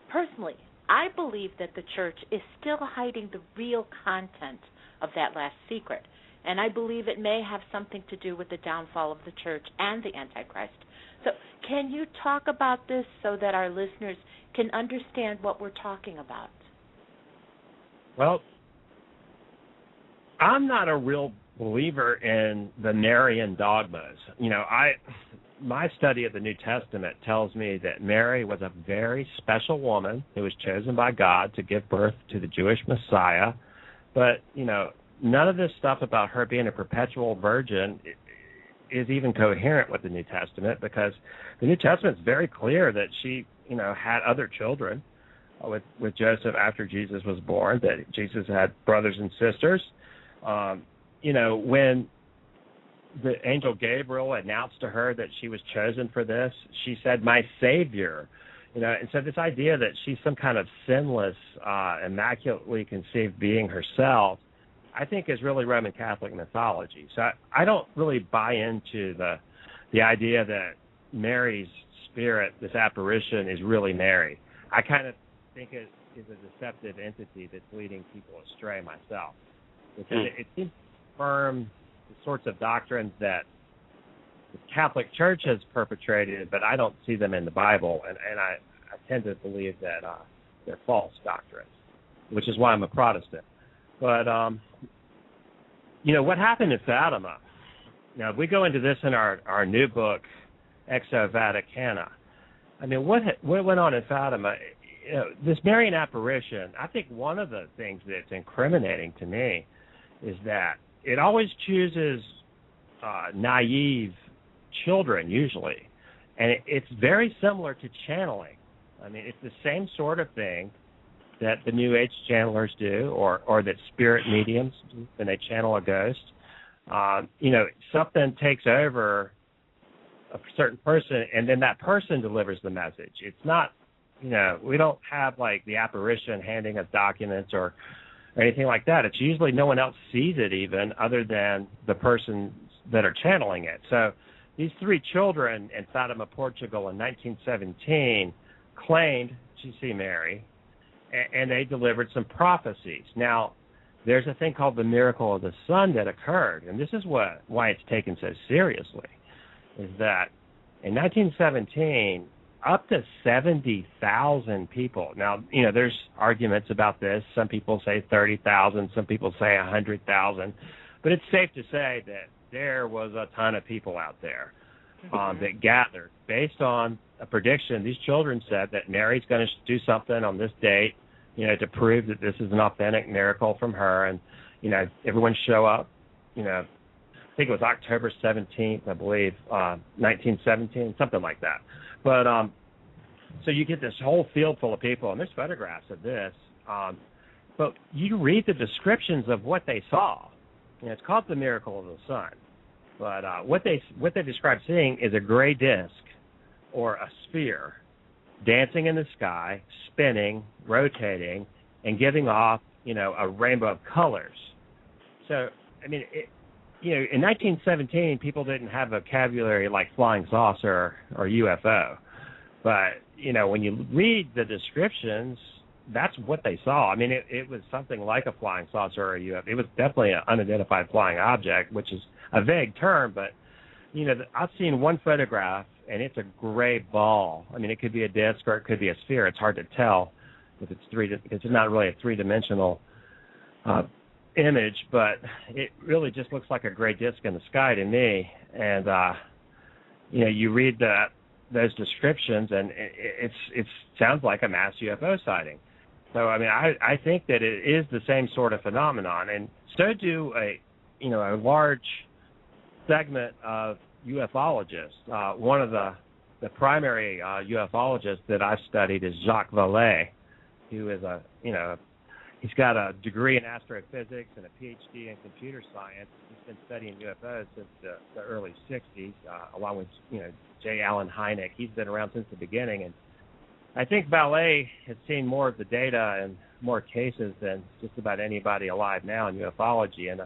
personally, I believe that the church is still hiding the real content of that last secret. And I believe it may have something to do with the downfall of the church and the Antichrist. So can you talk about this so that our listeners can understand what we're talking about? Well, I'm not a real believer in the Marian dogmas. My study of the New Testament tells me that Mary was a very special woman who was chosen by God to give birth to the Jewish Messiah. But, none of this stuff about her being a perpetual virgin is even coherent with the New Testament, because the New Testament is very clear that she, had other children with Joseph after Jesus was born, that Jesus had brothers and sisters. When the angel Gabriel announced to her that she was chosen for this, she said, "My Savior." And so this idea that she's some kind of sinless, immaculately conceived being herself, I think is really Roman Catholic mythology. So I don't really buy into the idea that Mary's spirit, this apparition, is really Mary. I kind of think it is a deceptive entity that's leading people astray myself. Because it seems to confirm the sorts of doctrines that the Catholic Church has perpetrated, but I don't see them in the Bible, and I tend to believe that they're false doctrines, which is why I'm a Protestant. But, what happened in Fatima? Now, if we go into this in our new book, Exo Vaticana, what went on in Fatima? This Marian apparition, I think one of the things that's incriminating to me is that it always chooses naive children, usually. And it's very similar to channeling. It's the same sort of thing that the New Age channelers do, or that spirit mediums do when they channel a ghost. Something takes over a certain person, and then that person delivers the message. It's not, we don't have, like, the apparition handing us documents or anything like that. It's usually no one else sees it even other than the persons that are channeling it. So these 3 children in Fatima, Portugal in 1917 claimed to see Mary, and they delivered some prophecies. Now, there's a thing called the miracle of the sun that occurred, and this is why it's taken so seriously, is that in 1917, up to 70,000 people. Now, there's arguments about this. Some people say 30,000, some people say 100,000, but it's safe to say that there was a ton of people out there that gathered based on a prediction. These children said that Mary's going to do something on this date, to prove that this is an authentic miracle from her, and everyone show up. I think it was October 17th, I believe, 1917, something like that. But so you get this whole field full of people, and there's photographs of this. But you read the descriptions of what they saw. It's called the miracle of the sun. But what they describe seeing is a gray disc or a sphere dancing in the sky, spinning, rotating, and giving off, a rainbow of colors. So, in 1917, people didn't have vocabulary like flying saucer or UFO. But, when you read the descriptions, that's what they saw. It was something like a flying saucer or a UFO. It was definitely an unidentified flying object, which is a vague term, but, I've seen one photograph, and it's a gray ball. It could be a disc or it could be a sphere. It's hard to tell if it's not really a three-dimensional image, but it really just looks like a gray disc in the sky to me. And, you read those descriptions, and it sounds like a mass UFO sighting. So, I mean, I think that it is the same sort of phenomenon, and so do a large segment of ufologists. One of the primary ufologists that I've studied is Jacques Vallée, who is he's got a degree in astrophysics and a PhD in computer science. He's been studying UFOs since the early 60s, along with, J. Allen Hynek. He's been around since the beginning, and I think Vallée has seen more of the data and more cases than just about anybody alive now in ufology, and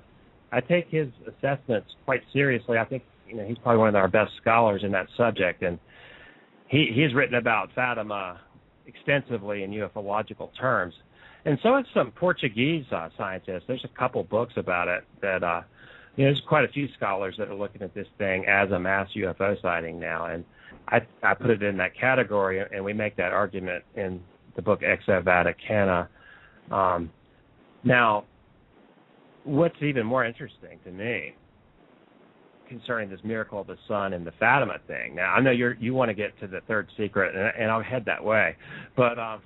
I take his assessments quite seriously. I think he's probably one of our best scholars in that subject, and he's written about Fatima extensively in ufological terms. And so it's some Portuguese scientists. There's a couple books about it that, there's quite a few scholars that are looking at this thing as a mass UFO sighting now. And I put it in that category, and we make that argument in the book Exo Vaticana. Now, what's even more interesting to me concerning this miracle of the sun and the Fatima thing. Now, I know you want to get to the third secret, and I'll head that way. But I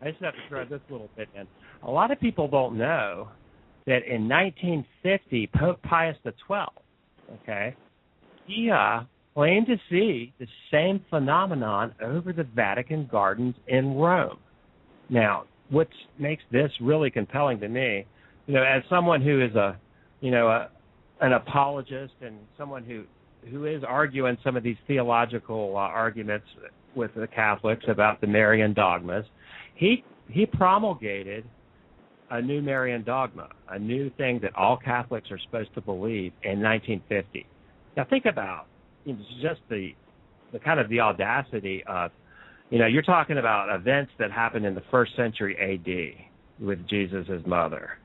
just have to throw this little bit in. A lot of people don't know that in 1950, Pope Pius XII, he claimed to see the same phenomenon over the Vatican gardens in Rome. Now, what makes this really compelling to me, as someone who is an apologist and someone who is arguing some of these theological arguments with the Catholics about the Marian dogmas, he promulgated a new Marian dogma, a new thing that all Catholics are supposed to believe in 1950. Now think about just the kind of the audacity of, you're talking about events that happened in the 1st century A.D. with Jesus' mother.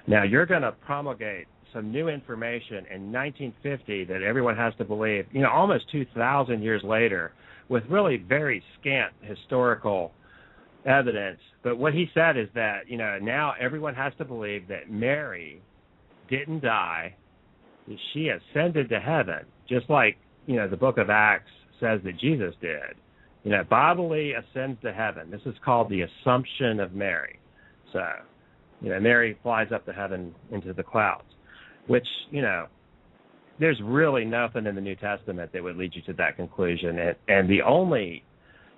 Now you're going to promulgate some new information in 1950 that everyone has to believe, almost 2,000 years later, with really very scant historical evidence. But what he said is that, now everyone has to believe that Mary didn't die, that she ascended to heaven, just like, the book of Acts says that Jesus did. Bodily ascends to heaven. This is called the Assumption of Mary. So, Mary flies up to heaven into the clouds, which, there's really nothing in the New Testament that would lead you to that conclusion. And the only,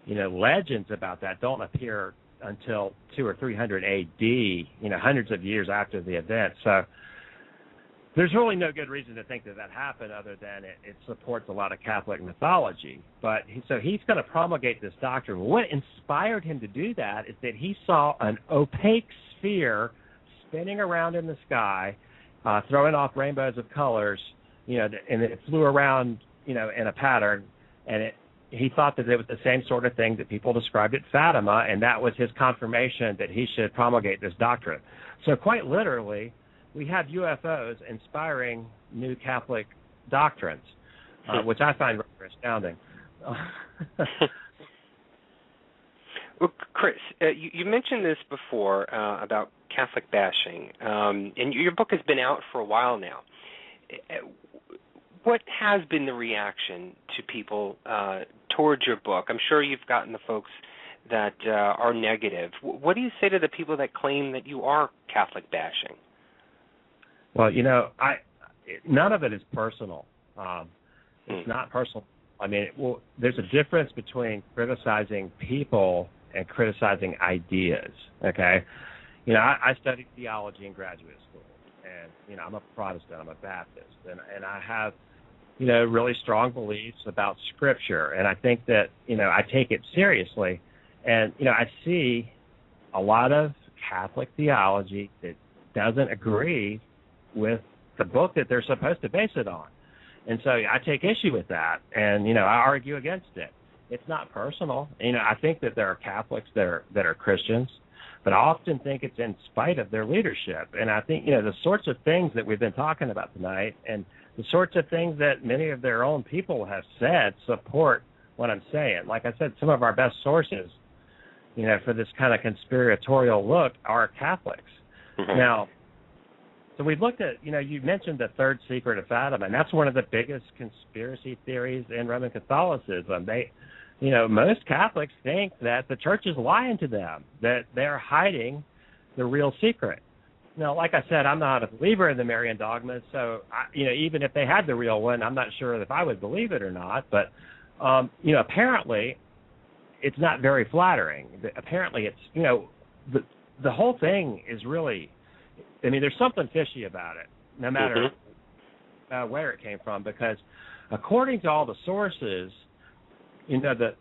legends about that don't appear until 200 or 300 A.D., hundreds of years after the event. So there's really no good reason to think that happened other than it supports a lot of Catholic mythology. But so he's going to promulgate this doctrine. What inspired him to do that is that he saw an opaque sphere spinning around in the sky, throwing off rainbows of colors, and it flew around, in a pattern, and he thought that it was the same sort of thing that people described at Fatima, and that was his confirmation that he should promulgate this doctrine. So quite literally, we have UFOs inspiring new Catholic doctrines, which I find rather astounding. Well, Cris, you mentioned this before about Catholic bashing, and your book has been out for a while now. What has been the reaction to people towards your book? I'm sure you've gotten the folks that are negative. What do you say to the people that claim that you are Catholic bashing? Well, none of it is personal. It's not personal. I mean, there's a difference between criticizing people and criticizing ideas, okay? I studied theology in graduate school, and, I'm a Protestant, I'm a Baptist, and I have, really strong beliefs about Scripture, and I think that, I take it seriously, and, I see a lot of Catholic theology that doesn't agree with the book that they're supposed to base it on. And so I take issue with that, and, I argue against it. It's not personal. I think that there are Catholics that are Christians, but I often think it's in spite of their leadership. And I think, the sorts of things that we've been talking about tonight and the sorts of things that many of their own people have said support what I'm saying. Like I said, some of our best sources, for this kind of conspiratorial look are Catholics. Mm-hmm. Now, so we've looked at, you mentioned the third secret of Fatima, and that's one of the biggest conspiracy theories in Roman Catholicism. most Catholics think that the church is lying to them, that they're hiding the real secret. Now, like I said, I'm not a believer in the Marian dogmas, so even if they had the real one, I'm not sure if I would believe it or not. But apparently, it's not very flattering. Apparently, it's the whole thing is really. There's something fishy about it, no matter where it came from, because according to all the sources, the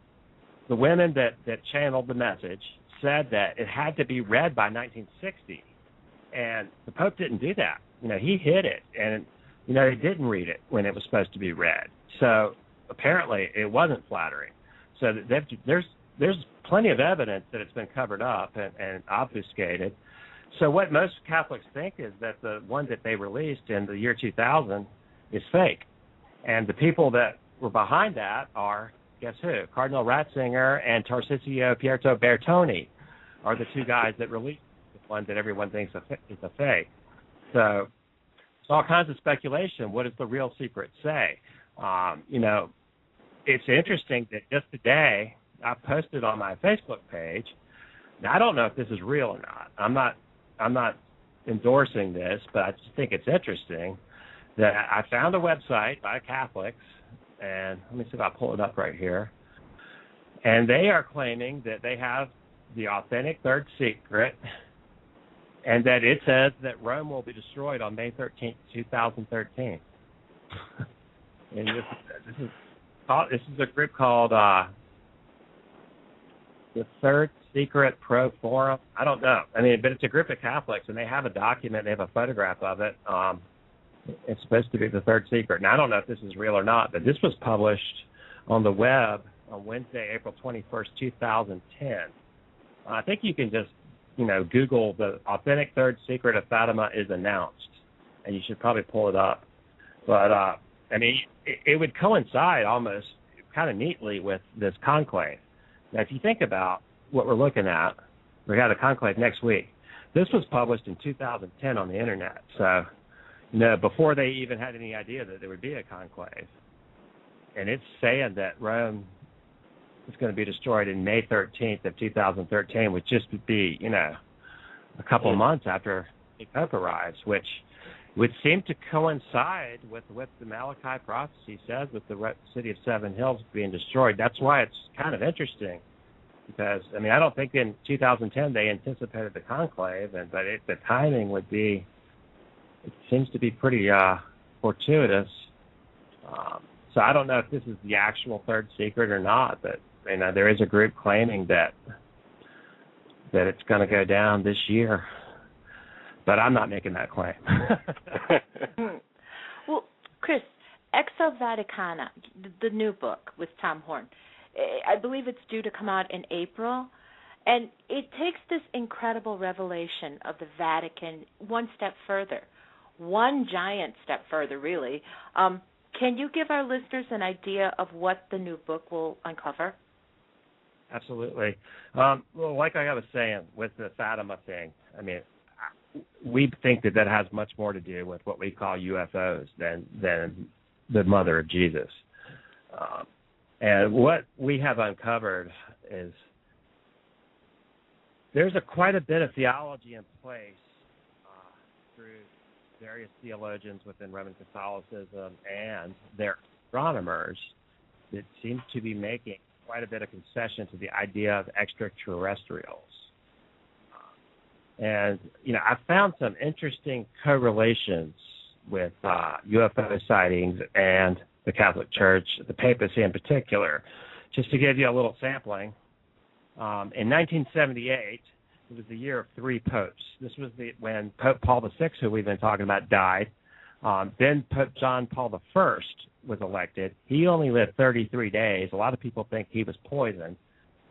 women that channeled the message said that it had to be read by 1960. And the Pope didn't do that. He hid it, and he didn't read it when it was supposed to be read. So apparently, it wasn't flattering. So there's plenty of evidence that it's been covered up and obfuscated. So what most Catholics think is that the one that they released in the year 2000 is fake, and the people that were behind that are, guess who? Cardinal Ratzinger and Tarcisio Pietro Bertoni are the two guys that released one that everyone thinks is a fake. So it's all kinds of speculation. What does the real secret say? It's interesting that just today I posted on my Facebook page. Now, I don't know if this is real or not. I'm not endorsing this, but I just think it's interesting that I found a website by Catholics, and let me see if I pull it up right here. And they are claiming that they have the authentic third secret, and that it says that Rome will be destroyed on May 13th, 2013. And this is a group called the Third Secret Pro Forum. I don't know. But it's a group of Catholics, and they have a document. They have a photograph of it. It's supposed to be the Third Secret. Now, I don't know if this is real or not, but this was published on the web on Wednesday, April 21st, 2010. I think you can just Google the authentic third secret of Fatima is announced, and you should probably pull it up. But, it would coincide almost kind of neatly with this conclave. Now, if you think about what we're looking at, we got a conclave next week. This was published in 2010 on the Internet, so, before they even had any idea that there would be a conclave. And it's saying that Rome is going to be destroyed in May 13th of 2013, which just would be, a couple of months after the Pope arrives, which would seem to coincide with what the Malachy prophecy says with the city of Seven Hills being destroyed. That's why it's kind of interesting, because, I don't think in 2010 they anticipated the conclave, but the timing would be, it seems to be pretty fortuitous. So I don't know if this is the actual third secret or not, but there is a group claiming that it's going to go down this year, but I'm not making that claim. Well, Cris, Exo Vaticana, the new book with Tom Horn, I believe it's due to come out in April, and it takes this incredible revelation of the Vatican one step further, one giant step further, really. Can you give our listeners an idea of what the new book will uncover? Absolutely. Well, like I was saying with the Fatima thing, we think that has much more to do with what we call UFOs than the mother of Jesus. And what we have uncovered is there's quite a bit of theology in place through various theologians within Roman Catholicism and their astronomers that seem to be making quite a bit of concession to the idea of extraterrestrials. And, I found some interesting correlations with UFO sightings and the Catholic Church, the papacy in particular. Just to give you a little sampling, in 1978, it was the year of three popes. This was when Pope Paul VI, who we've been talking about, died. Then Pope John Paul I was elected. He only lived 33 days. A lot of people think he was poisoned.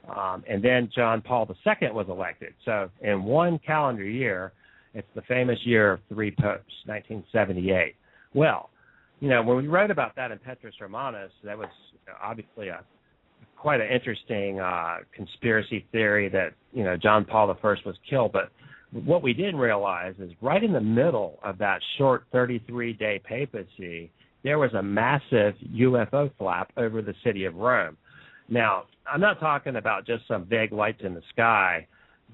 And then John Paul II was elected. So in one calendar year, it's the famous year of three popes, 1978. Well, when we wrote about that in Petrus Romanus, that was obviously quite an interesting conspiracy theory that, John Paul I was killed. But what we didn't realize is right in the middle of that short 33-day papacy, there was a massive UFO flap over the city of Rome. Now, I'm not talking about just some vague lights in the sky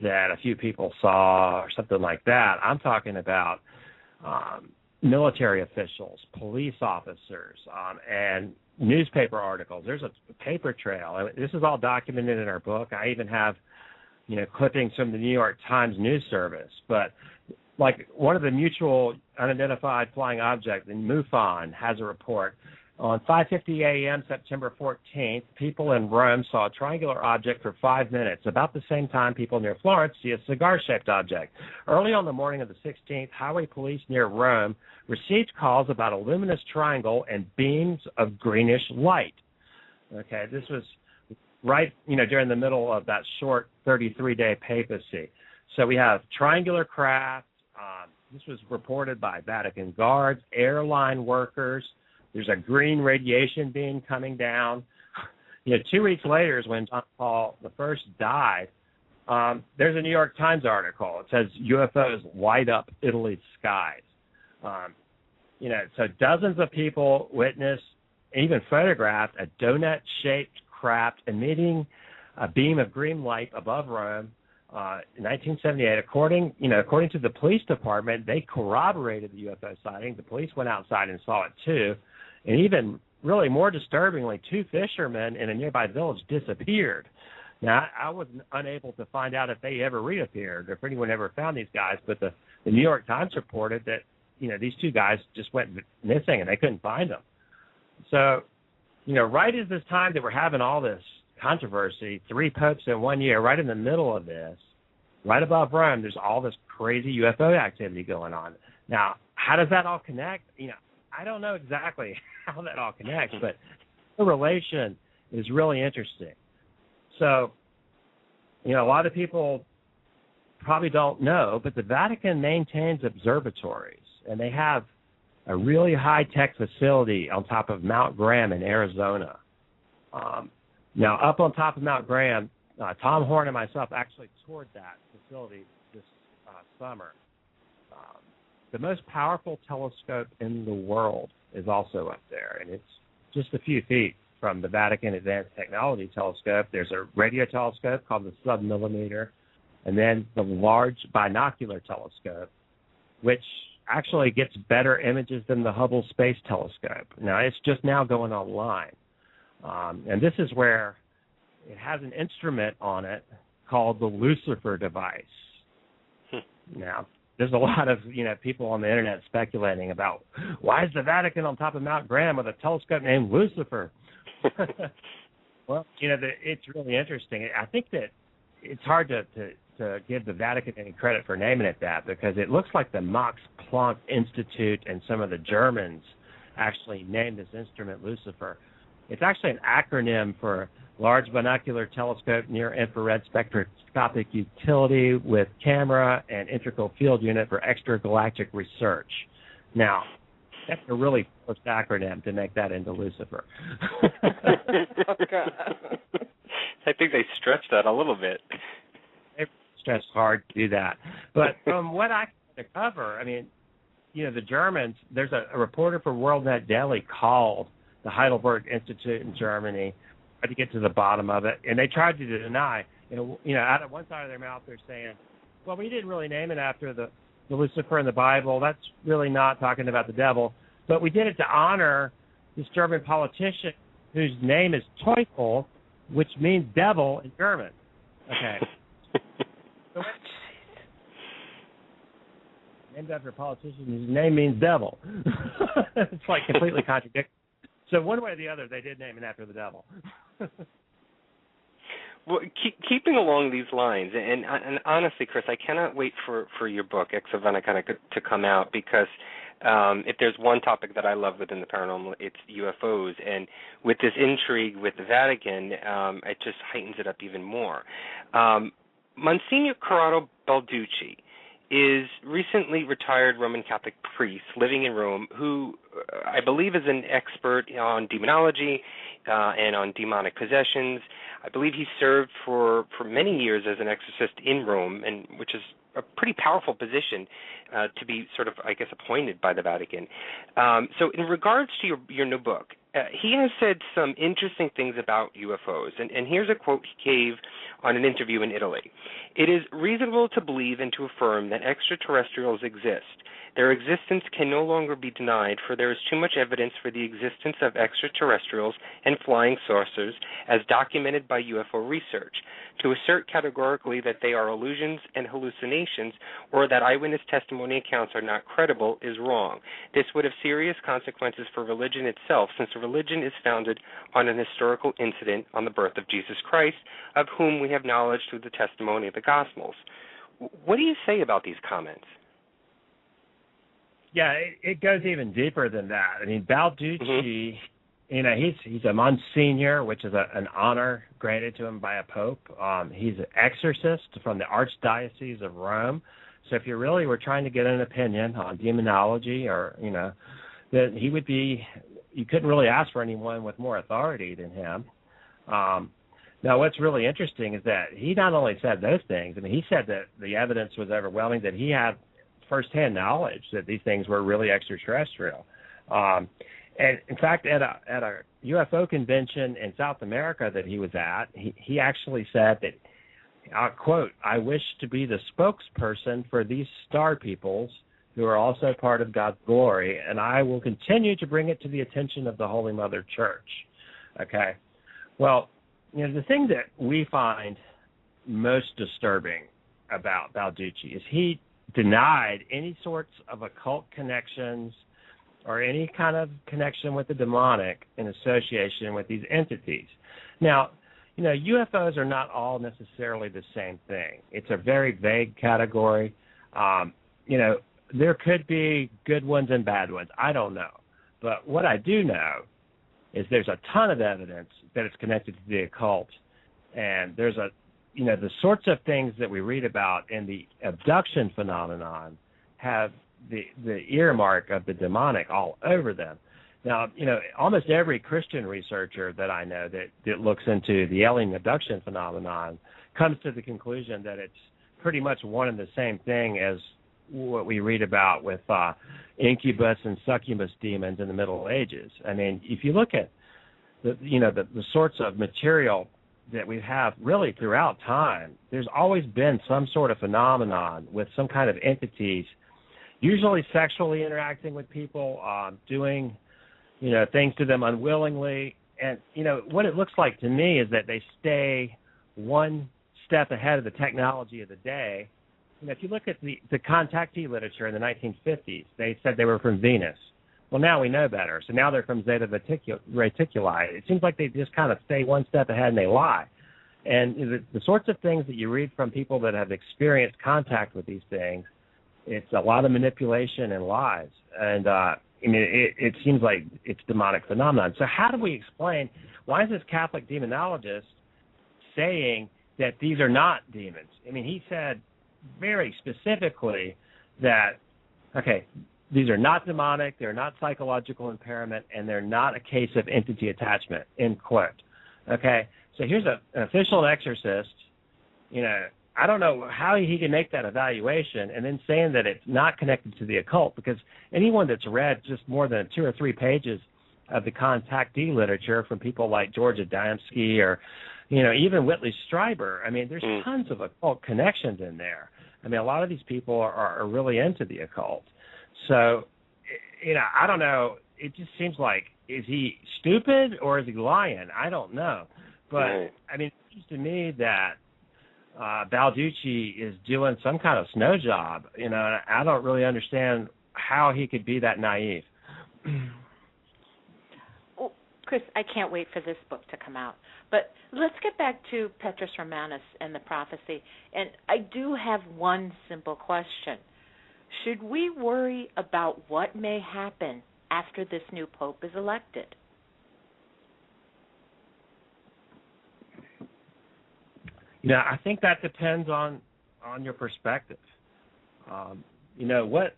that a few people saw or something like that. I'm talking about military officials, police officers, and newspaper articles. There's a paper trail. And this is all documented in our book. I even have, clippings from the New York Times news service. But like one of the mutual unidentified flying objects in MUFON has a report. On 5:50 a.m. September 14th, people in Rome saw a triangular object for 5 minutes. About the same time, people near Florence see a cigar-shaped object. Early on the morning of the 16th, highway police near Rome received calls about a luminous triangle and beams of greenish light. Okay, this was right, during the middle of that short 33-day papacy. So we have triangular craft. This was reported by Vatican guards, airline workers. There's a green radiation beam coming down. 2 weeks later is when John Paul I died. There's a New York Times article. It says UFOs light up Italy's skies. So dozens of people witnessed, even photographed, a donut-shaped craft emitting a beam of green light above Rome in 1978. According to the police department, they corroborated the UFO sighting. The police went outside and saw it too. And even really more disturbingly, 2 fishermen in a nearby village disappeared. Now, I was unable to find out if they ever reappeared or if anyone ever found these guys, but the New York Times reported that, these 2 guys just went missing and they couldn't find them. So, right at this time that we're having all this controversy, 3 popes in 1 year, right in the middle of this, right above Rome, there's all this crazy UFO activity going on. Now, how does that all connect? I don't know exactly how that all connects, but the relation is really interesting. So, a lot of people probably don't know, but the Vatican maintains observatories, and they have a really high-tech facility on top of Mount Graham in Arizona. Now, up on top of Mount Graham, Tom Horn and myself actually toured that facility this summer. The most powerful telescope in the world is also up there, and it's just a few feet from the Vatican Advanced Technology Telescope. There's a radio telescope called the submillimeter, and then the large binocular telescope, which actually gets better images than the Hubble Space Telescope. Now, it's just now going online, and this is where it has an instrument on it called the Lucifer device. Now, there's a lot of people on the internet speculating about why is the Vatican on top of Mount Graham with a telescope named Lucifer? Well, it's really interesting. I think that it's hard to give the Vatican any credit for naming it that, because it looks like the Max Planck Institute and some of the Germans actually named this instrument Lucifer. It's actually an acronym for Large Binocular Telescope Near Infrared Spectroscopic Utility with Camera and Integral Field Unit for Extragalactic Research. Now, that's a really close acronym to make that into Lucifer. Oh, God. I think they stretched that a little bit. They stretched hard to do that. But from what I can cover, the Germans, there's a reporter for WorldNet Daily called the Heidelberg Institute in Germany, tried to get to the bottom of it, and they tried to deny. Out of one side of their mouth, they're saying, well, we didn't really name it after the Lucifer in the Bible. That's really not talking about the devil. But we did it to honor this German politician whose name is Teufel, which means devil in German. Okay. So named after a politician whose name means devil. It's like completely contradictory. So one way or the other, they did name it after the devil. Well, keeping along these lines, and honestly, Cris, I cannot wait for your book, Ex Venicana, to come out, because if there's one topic that I love within the paranormal, it's UFOs. And with this intrigue with the Vatican, it just heightens it up even more. Monsignor Corrado Balducci is recently retired Roman Catholic priest living in Rome who I believe is an expert on demonology and on demonic possessions. I believe he served for many years as an exorcist in Rome, and which is a pretty powerful position to be sort of, I guess, appointed by the Vatican. So in regards to your new book, He has said some interesting things about UFOs, and here's a quote he gave on an interview in Italy. "It is reasonable to believe and to affirm that extraterrestrials exist. Their existence can no longer be denied, for there is too much evidence for the existence of extraterrestrials and flying saucers as documented by UFO research. To assert categorically that they are illusions and hallucinations or that eyewitness testimony accounts are not credible is wrong. This would have serious consequences for religion itself, since religion is founded on an historical incident on the birth of Jesus Christ, of whom we have knowledge through the testimony of the Gospels." What do you say about these comments? Yeah, it goes even deeper than that. I mean, Balducci, he's a Monsignor, which is an honor granted to him by a pope. He's an exorcist from the Archdiocese of Rome. So if you really were trying to get an opinion on demonology or, then he would be, you couldn't really ask for anyone with more authority than him. Now, what's really interesting is that he not only said those things, I mean, he said that the evidence was overwhelming, that he had firsthand knowledge that these things were really extraterrestrial. And in fact, at a UFO convention in South America that he was at, he actually said that, I'll quote, "I wish to be the spokesperson for these star peoples who are also part of God's glory, and I will continue to bring it to the attention of the Holy Mother Church." Okay. Well, the thing that we find most disturbing about Balducci is he denied any sorts of occult connections or any kind of connection with the demonic in association with these entities. Now, UFOs are not all necessarily the same thing. It's a very vague category. There could be good ones and bad ones. I don't know. But what I do know is there's a ton of evidence that it's connected to the occult, and there's the sorts of things that we read about in the abduction phenomenon have the earmark of the demonic all over them. Now, almost every Christian researcher that I know that looks into the alien abduction phenomenon comes to the conclusion that it's pretty much one and the same thing as what we read about with incubus and succubus demons in the Middle Ages. I mean, if you look at the sorts of material that we have really throughout time, there's always been some sort of phenomenon with some kind of entities, usually sexually interacting with people, doing, things to them unwillingly. And, what it looks like to me is that they stay one step ahead of the technology of the day. If you look at the contactee literature in the 1950s, they said they were from Venus. Well, now we know better. So now they're from Zeta Reticuli. It seems like they just kind of stay one step ahead and they lie. And the sorts of things that you read from people that have experienced contact with these things, it's a lot of manipulation and lies. And, it seems like it's demonic phenomenon. So how do we explain, why is this Catholic demonologist saying that these are not demons? I mean, he said very specifically that, okay, these are not demonic, they're not psychological impairment, and they're not a case of entity attachment, end quote. Okay, so here's an official exorcist, I don't know how he can make that evaluation and then saying that it's not connected to the occult, because anyone that's read just more than 2 or 3 pages of the contactee literature from people like George Adamski or, even Whitley Strieber, I mean, there's tons of occult connections in there. I mean, a lot of these people are really into the occult. So, I don't know. It just seems like, is he stupid or is he lying? I don't know. But, I mean, it seems to me that Balducci is doing some kind of snow job. I don't really understand how he could be that naive. Well, Cris, I can't wait for this book to come out. But let's get back to Petrus Romanus and the prophecy. And I do have one simple question. Should we worry about what may happen after this new pope is elected? I think that depends on your perspective. What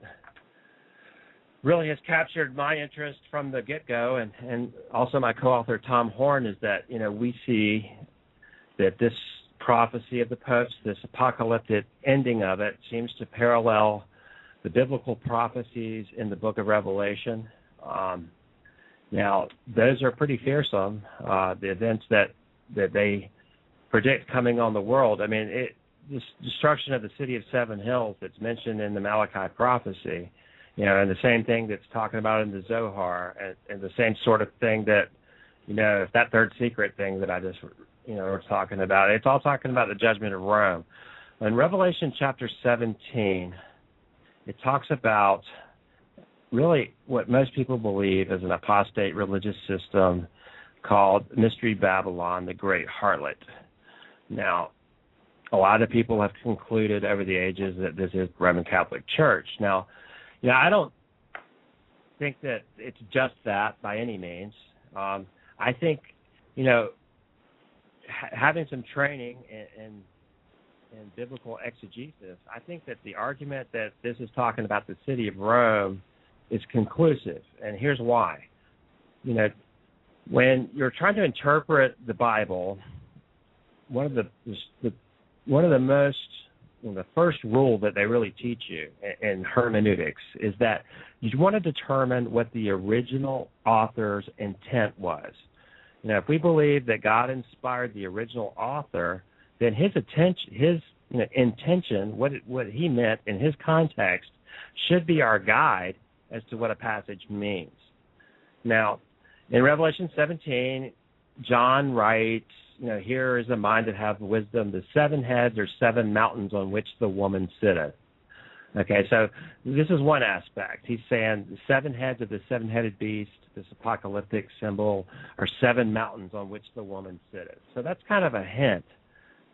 really has captured my interest from the get-go, and also my co-author Tom Horn, is that, we see that this prophecy of the popes, this apocalyptic ending of it, seems to parallel the biblical prophecies in the book of Revelation. Now, those are pretty fearsome, the events that they predict coming on the world. I mean, this destruction of the city of Seven Hills that's mentioned in the Malachy prophecy, and the same thing that's talking about in the Zohar, and the same sort of thing that, if that third secret thing that I just, was talking about, it's all talking about the judgment of Rome. In Revelation chapter 17, it talks about really what most people believe is an apostate religious system called Mystery Babylon, the Great Harlot. Now, a lot of people have concluded over the ages that this is the Roman Catholic Church. Now, I don't think that it's just that by any means. I think, having some training in biblical exegesis, I think that the argument that this is talking about the city of Rome is conclusive, and here's why. When you're trying to interpret the Bible, one of the first rule that they really teach you in hermeneutics is that you want to determine what the original author's intent was. If we believe that God inspired the original author, then his intention, what he meant in his context, should be our guide as to what a passage means. Now, in Revelation 17, John writes, here is a mind that hath wisdom. The 7 heads are 7 mountains on which the woman sitteth. Okay, so this is one aspect. He's saying the 7 heads of the 7-headed beast, this apocalyptic symbol, are 7 mountains on which the woman sitteth. So that's kind of a hint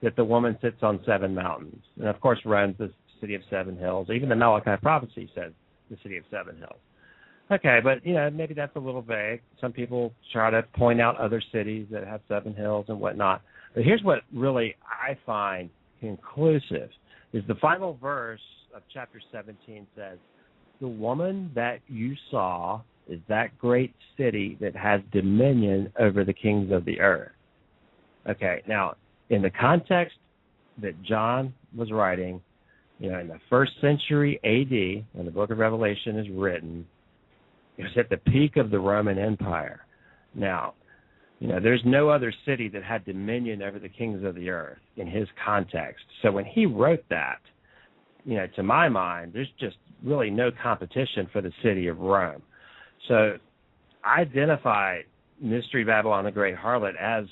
that the woman sits on 7 mountains. And, of course, Rome's the city of 7 hills. Even the Malachy prophecy says the city of 7 hills. Okay, but, maybe that's a little vague. Some people try to point out other cities that have 7 hills and whatnot. But here's what really I find conclusive is the final verse of chapter 17 says, the woman that you saw is that great city that has dominion over the kings of the earth. Okay, now, in the context that John was writing, in the 1st century A.D., when the book of Revelation is written, it was at the peak of the Roman Empire. Now, there's no other city that had dominion over the kings of the earth in his context. So when he wrote that, to my mind, there's just really no competition for the city of Rome. So I identify Mystery Babylon, the Great Harlot, as,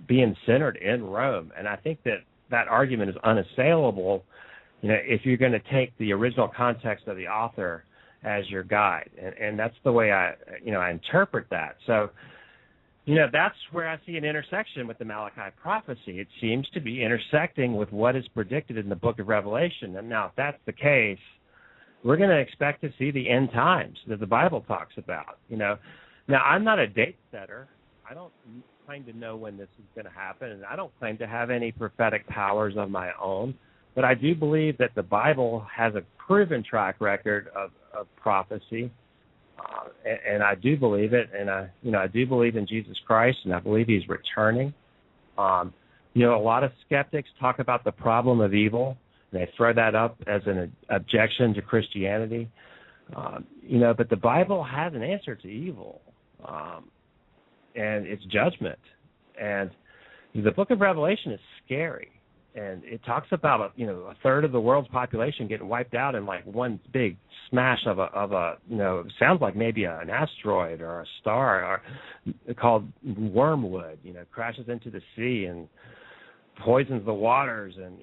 being centered in Rome. And I think that argument is unassailable, if you're going to take the original context of the author as your guide. And that's the way I interpret that. So, that's where I see an intersection with the Malachy prophecy. It seems to be intersecting with what is predicted in the book of Revelation. And now, if that's the case, we're going to expect to see the end times that the Bible talks about. Now, I'm not a date setter. I don't claim to know when this is going to happen, and I don't claim to have any prophetic powers of my own. But I do believe that the Bible has a proven track record of prophecy, and I do believe it. And I do believe in Jesus Christ, and I believe He's returning. A lot of skeptics talk about the problem of evil. And they throw that up as an objection to Christianity. But the Bible has an answer to evil, and it's judgment. And the book of Revelation is scary. And it talks about a third of the world's population getting wiped out in like one big smash of a sounds like maybe an asteroid or a star or called wormwood, crashes into the sea and poisons the waters, and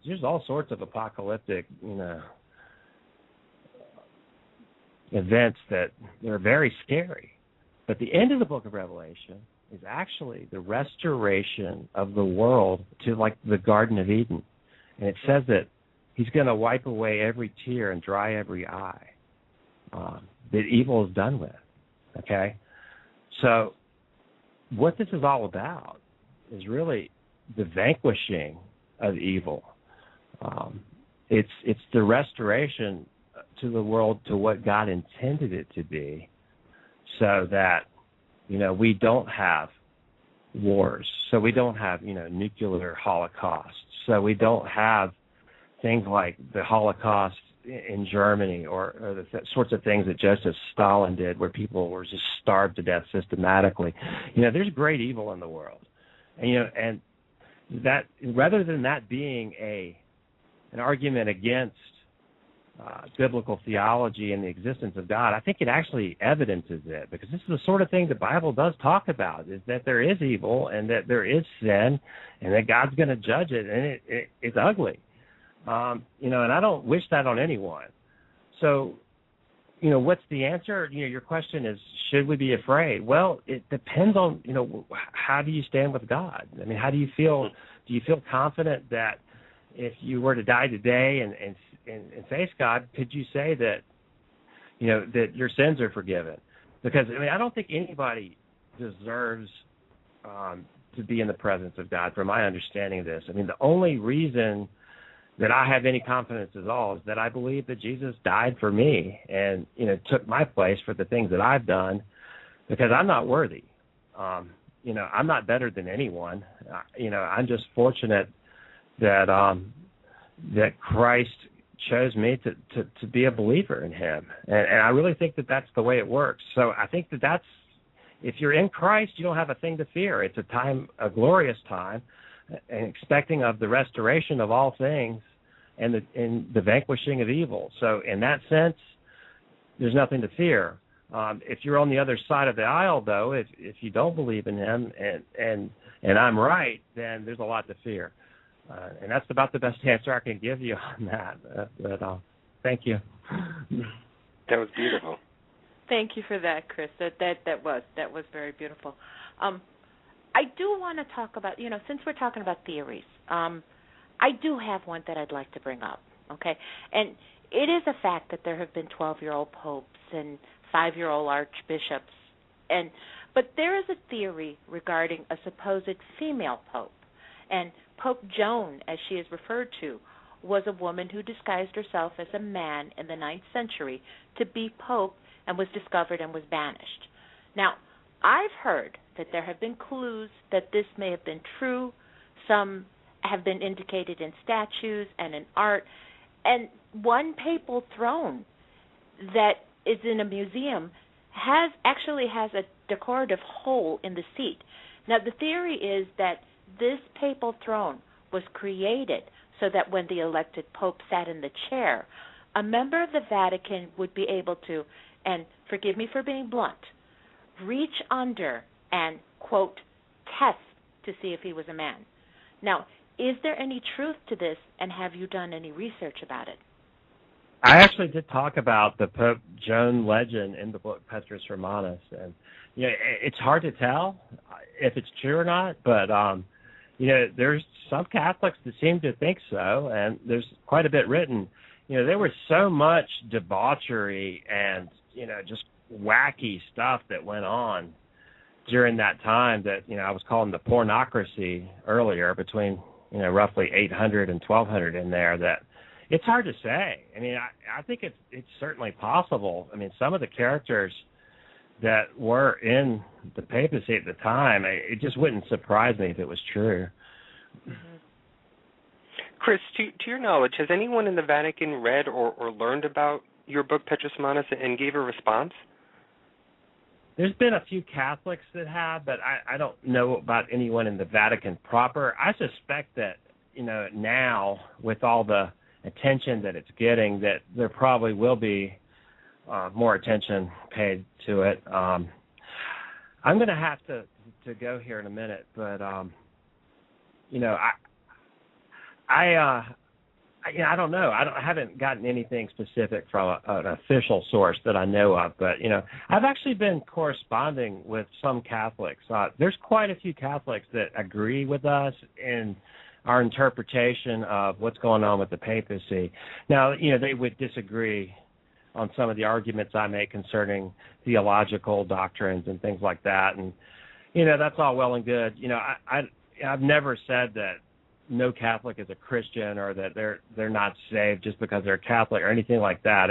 there's all sorts of apocalyptic events that are very scary. But the end of the book of Revelation is actually the restoration of the world to like the Garden of Eden. And it says that He's going to wipe away every tear and dry every eye. That evil is done with. Okay? So what this is all about is really the vanquishing of evil. It's the restoration to the world to what God intended it to be, so that we don't have wars, so we don't have nuclear holocausts, so we don't have things like the Holocaust in Germany, or the sorts of things that Joseph Stalin did, where people were just starved to death systematically. There's great evil in the world, and that rather than that being an argument against biblical theology and the existence of God, I think it actually evidences it, because this is the sort of thing the Bible does talk about, is that there is evil and that there is sin and that God's going to judge it, and it's ugly. And I don't wish that on anyone. So, what's the answer? Your question is, should we be afraid? Well, it depends on, how do you stand with God? I mean, how do you feel? Do you feel confident that if you were to die today and face God, could you say that, that your sins are forgiven? Because, I don't think anybody deserves to be in the presence of God, from my understanding of this. The only reason that I have any confidence at all is that I believe that Jesus died for me and, took my place for the things that I've done, because I'm not worthy. I'm not better than anyone. I'm just fortunate that that Christ chose me to be a believer in him. And I really think that that's the way it works. So I think that if you're in Christ, you don't have a thing to fear. It's a glorious time, and expecting of the restoration of all things and the vanquishing of evil. So in that sense, there's nothing to fear. If you're on the other side of the aisle, though, if you don't believe in him and I'm right, then there's a lot to fear. And that's about the best answer I can give you on that. But thank you. That was beautiful. Thank you for that, Cris. That was very beautiful. I do want to talk about, since we're talking about theories, I do have one that I'd like to bring up, okay? And it is a fact that there have been 12-year-old popes and 5-year-old archbishops, but there is a theory regarding a supposed female pope. And Pope Joan, as she is referred to, was a woman who disguised herself as a man in the 9th century to be pope and was discovered and was banished. Now, I've heard that there have been clues that this may have been true. Some have been indicated in statues and in art. And one papal throne that is in a museum has a decorative hole in the seat. Now, the theory is that this papal throne was created so that when the elected pope sat in the chair, a member of the Vatican would be able to, and forgive me for being blunt, reach under and, quote, test to see if he was a man. Now, is there any truth to this, and have you done any research about it? I actually did talk about the Pope Joan legend in the book Petrus Romanus, and it's hard to tell if it's true or not, but there's some Catholics that seem to think so, and there's quite a bit written. There was so much debauchery and just wacky stuff that went on during that time that I was calling the pornocracy earlier, between roughly 800 and 1200 in there, that it's hard to say. I think it's certainly possible. Some of the characters that were in the papacy at the time, it just wouldn't surprise me if it was true. Mm-hmm. Cris, to your knowledge, has anyone in the Vatican read or learned about your book, Petrus Romanus, and gave a response? There's been a few Catholics that have, but I don't know about anyone in the Vatican proper. I suspect that, now with all the attention that it's getting, that there probably will be more attention paid to it. I'm going to have to go here in a minute, but I don't know. I haven't gotten anything specific from an official source that I know of, but I've actually been corresponding with some Catholics. There's quite a few Catholics that agree with us in our interpretation of what's going on with the papacy. Now, they would disagree on some of the arguments I make concerning theological doctrines and things like that, and that's all well and good. I've never said that no Catholic is a Christian, or that they're not saved just because they're Catholic or anything like that.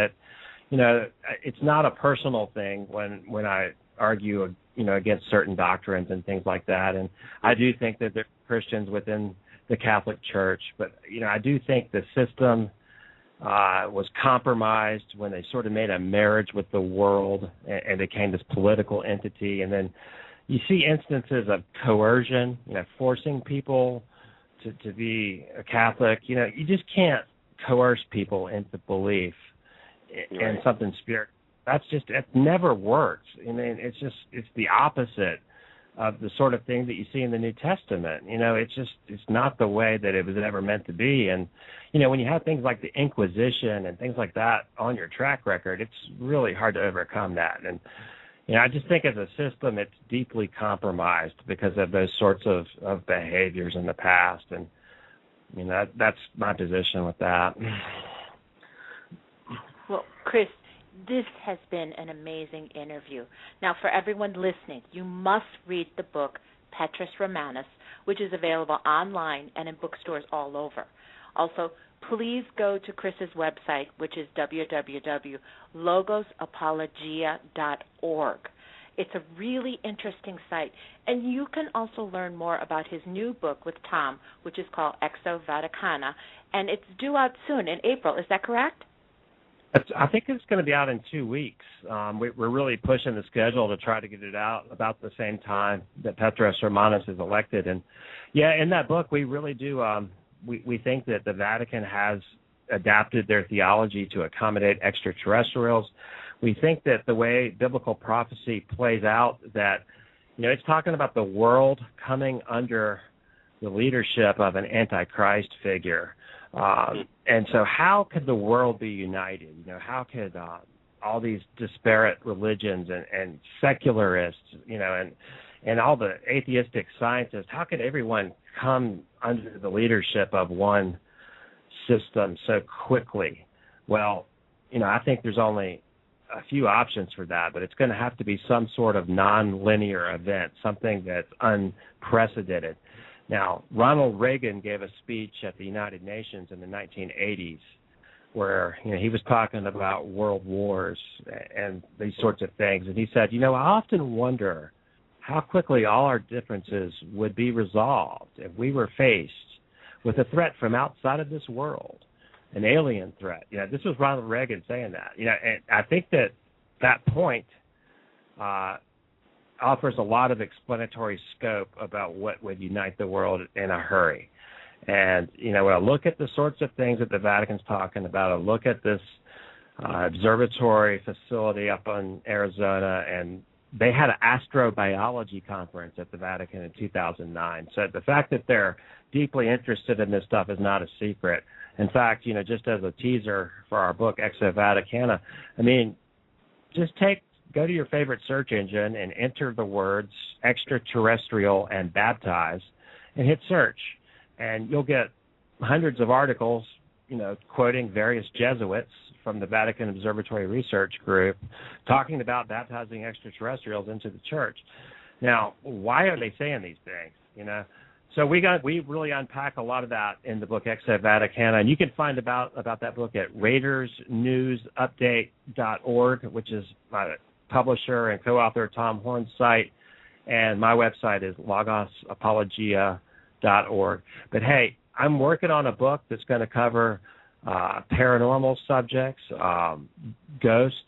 It's not a personal thing when I argue against certain doctrines and things like that. And I do think that there are Christians within the Catholic Church, but I do think the system was compromised when they sort of made a marriage with the world and became this political entity. And then you see instances of coercion, forcing people to be a Catholic. You just can't coerce people into belief in something spiritual. It never works. I mean, it's the opposite of the sort of thing that you see in the New Testament. It's not the way that it was ever meant to be. And, when you have things like the Inquisition and things like that on your track record, it's really hard to overcome that. And, I just think as a system, it's deeply compromised because of those sorts of behaviors in the past. And, that's my position with that. Well, Cris, this has been an amazing interview. Now, for everyone listening, you must read the book Petrus Romanus, which is available online and in bookstores all over. Also, please go to Chris's website, which is www.logosapologia.org. It's a really interesting site, and you can also learn more about his new book with Tom, which is called Exo Vaticana, and it's due out soon in April. Is that correct? I think it's going to be out in 2 weeks. We're really pushing the schedule to try to get it out about the same time that Petrus Romanus is elected. And, in that book, we really do we think that the Vatican has adapted their theology to accommodate extraterrestrials. We think that the way biblical prophecy plays out, that, it's talking about the world coming under the leadership of an antichrist figure. And so how could the world be united? How could all these disparate religions and secularists, and all the atheistic scientists, how could everyone come under the leadership of one system so quickly? Well, I think there's only a few options for that, but it's going to have to be some sort of non-linear event, something that's unprecedented. Now, Ronald Reagan gave a speech at the United Nations in the 1980s where, he was talking about world wars and these sorts of things. And he said, I often wonder how quickly all our differences would be resolved if we were faced with a threat from outside of this world, an alien threat. This was Ronald Reagan saying that. And I think that point offers a lot of explanatory scope about what would unite the world in a hurry. And, when I look at the sorts of things that the Vatican's talking about, I look at this observatory facility up in Arizona, and they had an astrobiology conference at the Vatican in 2009. So the fact that they're deeply interested in this stuff is not a secret. In fact, just as a teaser for our book, Exo Vaticana, go to your favorite search engine and enter the words extraterrestrial and baptize and hit search. And you'll get hundreds of articles, quoting various Jesuits from the Vatican Observatory Research Group talking about baptizing extraterrestrials into the church. Now, why are they saying these things? So we really unpack a lot of that in the book Exo Vaticana, and you can find about that book at RaidersNewsUpdate.org, which is my publisher and co-author Tom Horn's site, and my website is logosapologia.org. But hey, I'm working on a book that's going to cover paranormal subjects, ghosts.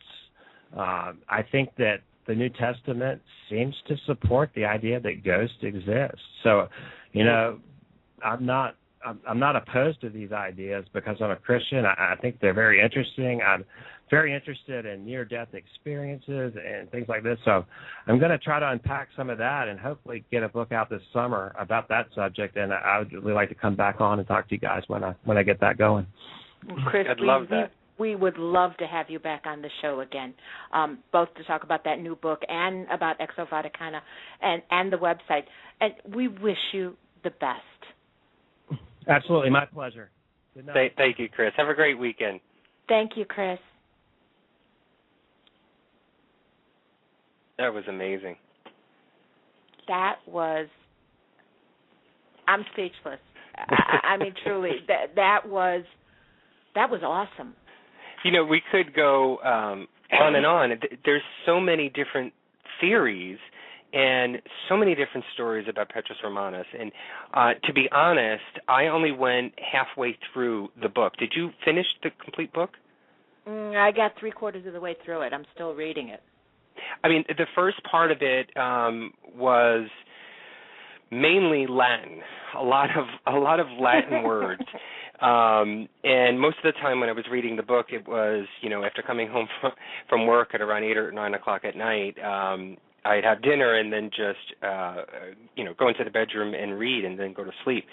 I think that the New Testament seems to support the idea that ghosts exist. So, I'm not opposed to these ideas because I'm a Christian. I think they're very interesting. I'm very interested in near-death experiences and things like this. So I'm going to try to unpack some of that and hopefully get a book out this summer about that subject. And I would really like to come back on and talk to you guys when I get that going. Chris, I'd love that. We would love to have you back on the show again, both to talk about that new book and about Exo Vaticana and the website. And we wish you the best. Absolutely. My pleasure. Good night. Thank you, Chris. Have a great weekend. Thank you, Chris. That was amazing. I'm speechless. Truly, that was awesome. We could go on and on. There's so many different theories, and so many different stories about Petrus Romanus. And to be honest, I only went halfway through the book. Did you finish the complete book? I got 3/4 of the way through it. I'm still reading it. I mean, the first part of it was mainly Latin, a lot of Latin words. And most of the time when I was reading the book, it was, after coming home from work at around 8 or 9 o'clock at night, I'd have dinner and then just, go into the bedroom and read and then go to sleep.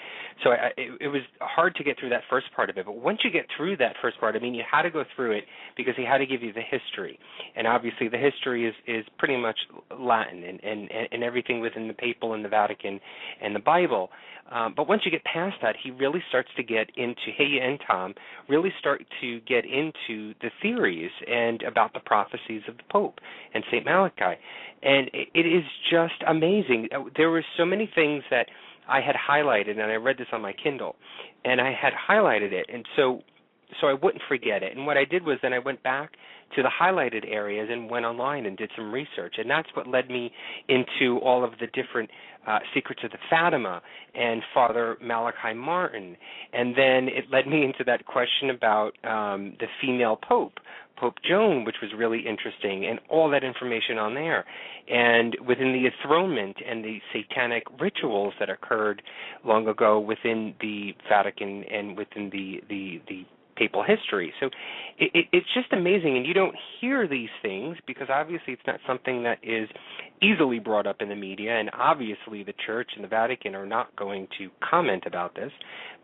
So it was hard to get through that first part of it. But once you get through that first part, you had to go through it because he had to give you the history. And obviously the history is pretty much Latin and everything within the Papal and the Vatican and the Bible. But once you get past that, he really starts to get into, hey and Tom, really start to get into the theories and about the prophecies of the Pope and St. Malachi. And it is just amazing. There were so many things that I had highlighted, and I read this on my Kindle, and I had highlighted it, and so I wouldn't forget it. And what I did was then I went back to the highlighted areas and went online and did some research, and that's what led me into all of the different Secrets of the Fatima and Father Malachi Martin. And then it led me into that question about the female Pope, Pope Joan, which was really interesting, and all that information on there. And within the enthronement and the satanic rituals that occurred long ago within the Vatican and within the papal history. So it's just amazing, and you don't hear these things because obviously it's not something that is easily brought up in the media, and obviously the Church and the Vatican are not going to comment about this,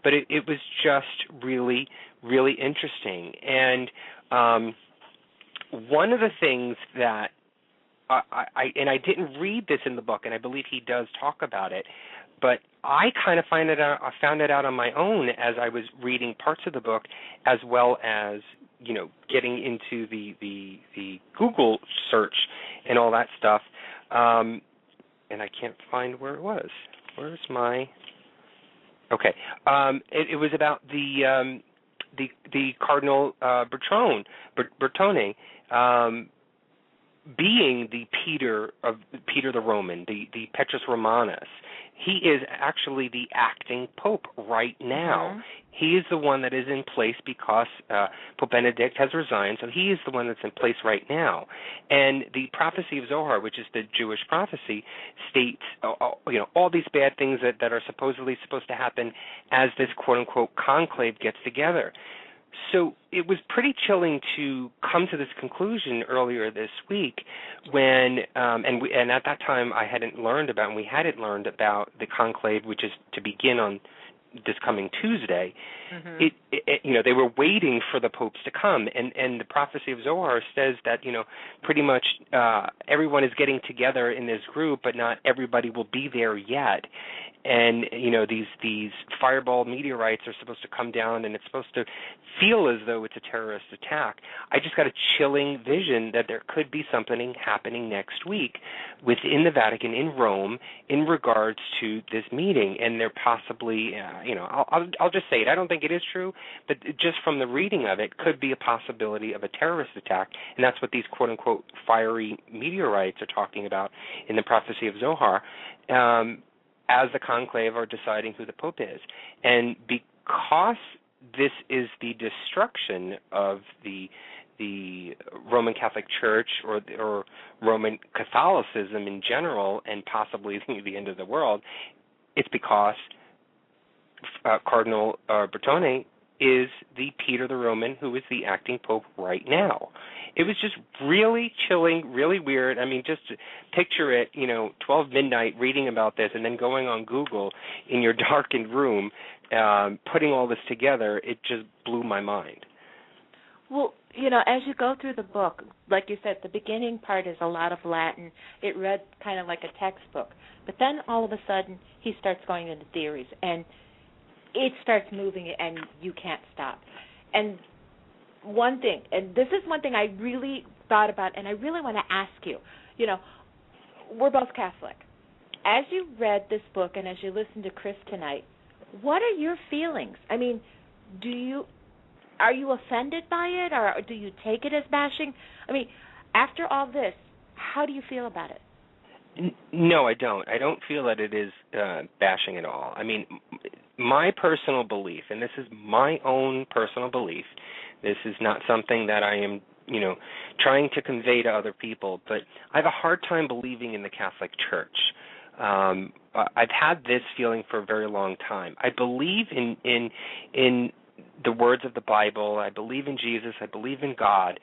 but it was just really, really interesting. And one of the things that I didn't read this in the book, and I believe he does talk about it, but I kind of found it out on my own as I was reading parts of the book, as well as getting into the Google search and all that stuff. And I can't find where it was. Where's my? Okay, it was about the Cardinal Bertone. Being the Peter the Roman, the Petrus Romanus. He is actually the acting Pope right now. Mm-hmm. He is the one that is in place because Pope Benedict has resigned, so he is the one that's in place right now. And the prophecy of Zohar, which is the Jewish prophecy, states all these bad things that are supposedly supposed to happen as this quote-unquote conclave gets together. So it was pretty chilling to come to this conclusion earlier this week when, and at that time we hadn't learned about the conclave, which is to begin on this coming Tuesday. Mm-hmm. They were waiting for the popes to come, and the prophecy of Zohar says that pretty much everyone is getting together in this group, but not everybody will be there yet. And these fireball meteorites are supposed to come down, and it's supposed to feel as though it's a terrorist attack. I just got a chilling vision that there could be something happening next week within the Vatican in Rome in regards to this meeting, and there possibly, I'll just say it. I don't think it is true, but just from the reading of it, could be a possibility of a terrorist attack, and that's what these quote-unquote fiery meteorites are talking about in the prophecy of Zohar. As the conclave are deciding who the Pope is. And because this is the destruction of the Roman Catholic Church or Roman Catholicism in general, and possibly the end of the world, it's because Cardinal Bertone is the Peter the Roman, who is the acting Pope right now. It was just really chilling, really weird. I mean, just picture it, 12 midnight reading about this and then going on Google in your darkened room, putting all this together. It just blew my mind. Well, as you go through the book, like you said, the beginning part is a lot of Latin. It read kind of like a textbook. But then all of a sudden he starts going into theories, and it starts moving, and you can't stop. And one thing, and this is one thing I really thought about, and I really want to ask you, we're both Catholic. As you read this book and as you listen to Cris tonight, what are your feelings? I mean, are you offended by it, or do you take it as bashing? I mean, after all this, how do you feel about it? No, I don't. I don't feel that it is bashing at all. I mean, my personal belief, and this is my own personal belief, this is not something that I am, trying to convey to other people, but I have a hard time believing in the Catholic Church. I've had this feeling for a very long time. I believe in the words of the Bible. I believe in Jesus. I believe in God.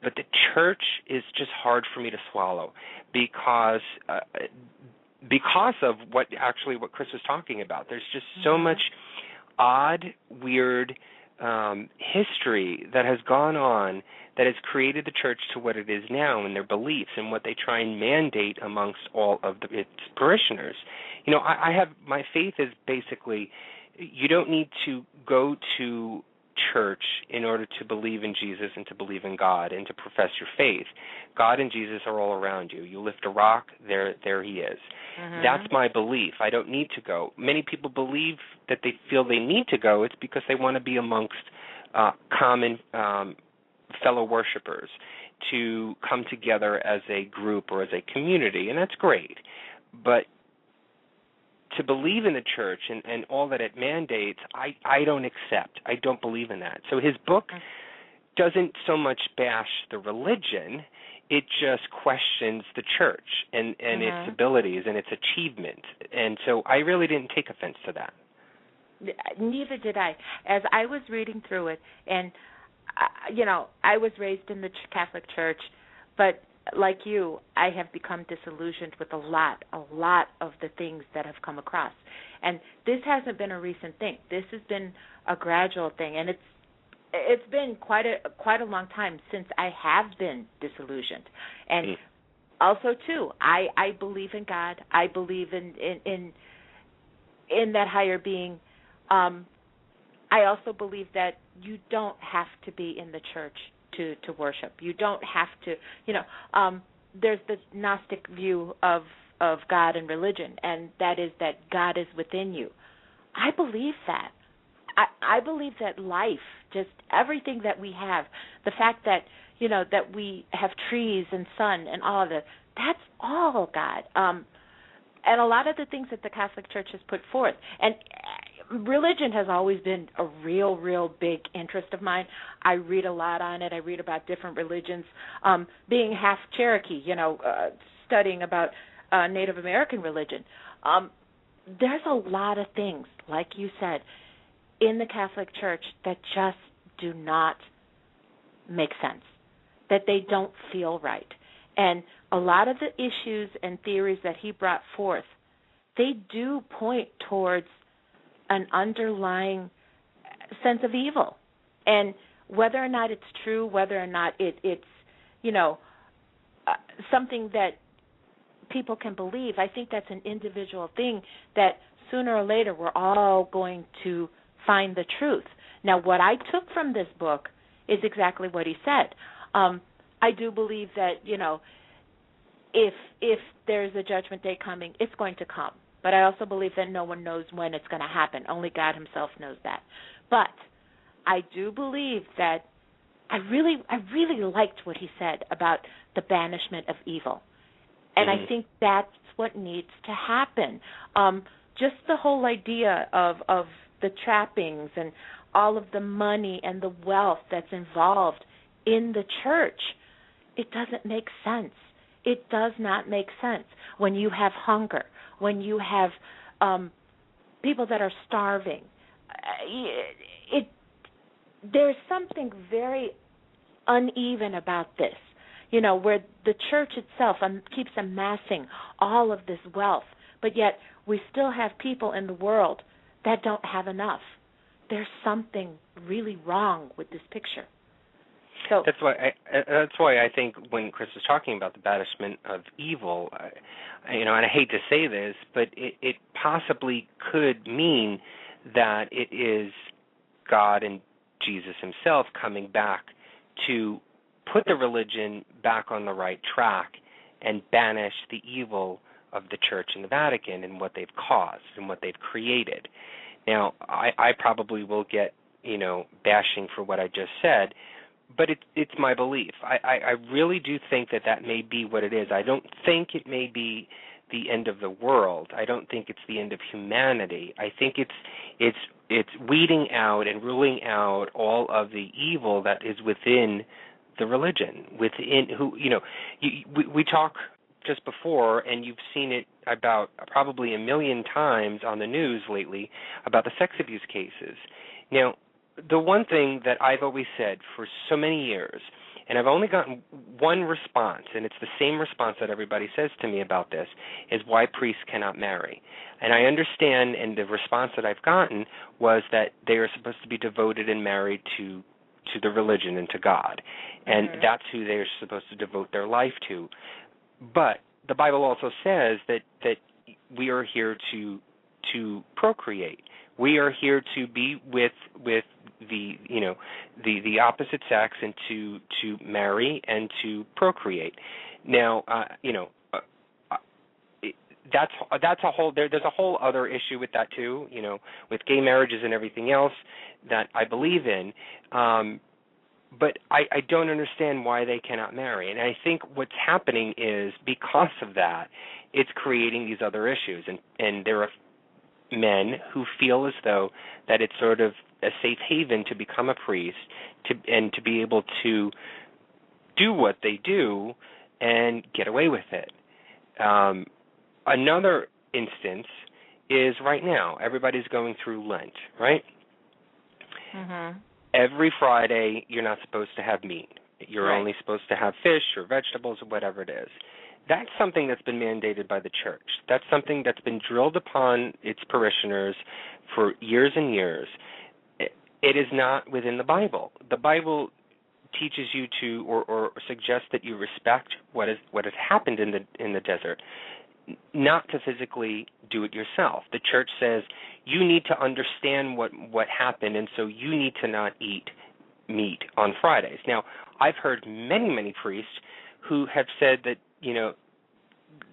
But the church is just hard for me to swallow because of what Cris was talking about. There's just so much odd, weird history that has gone on that has created the church to what it is now in their beliefs and what they try and mandate amongst all of its parishioners. I have, my faith is basically, you don't need to go to church in order to believe in Jesus and to believe in God and to profess your faith. God and Jesus are all around you. You lift a rock, there he is. That's my belief. I don't need to go. Many people believe that they feel they need to go. It's because they want to be amongst common fellow worshipers, to come together as a group or as a community, and that's great. But to believe in the church and all that it mandates, I don't accept. I don't believe in that. So his book doesn't so much bash the religion, it just questions the church and its abilities and its achievement. And so I really didn't take offense to that. Neither did I. As I was reading through it, and, I was raised in the Catholic Church, but like you, I have become disillusioned with a lot of the things that have come across. And this hasn't been a recent thing. This has been a gradual thing, and it's been quite a long time since I have been disillusioned. And also too, I believe in God. I believe in that higher being. I also believe that you don't have to be in the church to worship. You don't have to, there's the Gnostic view of God and religion, and that is that God is within you. I believe that. I believe that life, just everything that we have, the fact that, that we have trees and sun and all of it, that's all God. And a lot of the things that the Catholic Church has put forth, and religion has always been a real big interest of mine. I read a lot on it. I read about different religions. Being half Cherokee, studying about Native American religion, there's a lot of things, like you said, in the Catholic Church that just do not make sense, that they don't feel right. And a lot of the issues and theories that he brought forth, they do point towards an underlying sense of evil. And whether or not it's true, whether or not it's something that people can believe, I think that's an individual thing that sooner or later we're all going to find the truth. Now, what I took from this book is exactly what he said. I do believe that, if there's a judgment day coming, it's going to come. But I also believe that no one knows when it's going to happen. Only God himself knows that. But I do believe that I really liked what he said about the banishment of evil. And I think that's what needs to happen. Just the whole idea of the trappings and all of the money and the wealth that's involved in the church, it doesn't make sense. It does not make sense when you have hunger, when you have people that are starving. There's something very uneven about this, where the church itself keeps amassing all of this wealth, but yet we still have people in the world that don't have enough. There's something really wrong with this picture. So that's why I think when Cris was talking about the banishment of evil, and I hate to say this, but it possibly could mean that it is God and Jesus himself coming back to put the religion back on the right track and banish the evil of the Church and the Vatican and what they've caused and what they've created. Now, I probably will get, bashing for what I just said, but it's my belief. I really do think that may be what it is. I don't think it may be the end of the world. I don't think it's the end of humanity. I think it's weeding out and ruling out all of the evil that is within the religion, within who, we talk just before, and you've seen it about probably a million times on the news lately about the sex abuse cases. Now, the one thing that I've always said for so many years, and I've only gotten one response, and it's the same response that everybody says to me about this, is why priests cannot marry. And I understand, and the response that I've gotten was that they are supposed to be devoted and married to the religion and to God, and that's who they're supposed to devote their life to. But the Bible also says that we are here to procreate. We are here to be with the opposite sex and to marry and to procreate. Now, that's a whole there's a whole other issue with that too. With gay marriages and everything else that I believe in. But I don't understand why they cannot marry. And I think what's happening is because of that, it's creating these other issues. And there are men who feel as though that it's sort of a safe haven to become a priest and to be able to do what they do and get away with it. Another instance is right now, everybody's going through Lent, right? Mm-hmm. Every Friday, you're not supposed to have meat. You're only supposed to have fish or vegetables or whatever it is. That's something that's been mandated by the church. That's something that's been drilled upon its parishioners for years and years. It is not within the Bible. The Bible teaches you to or suggests that you respect what has happened in the desert, not to physically do it yourself. The church says you need to understand what happened, and so you need to not eat meat on Fridays. Now, I've heard many, many priests who have said that,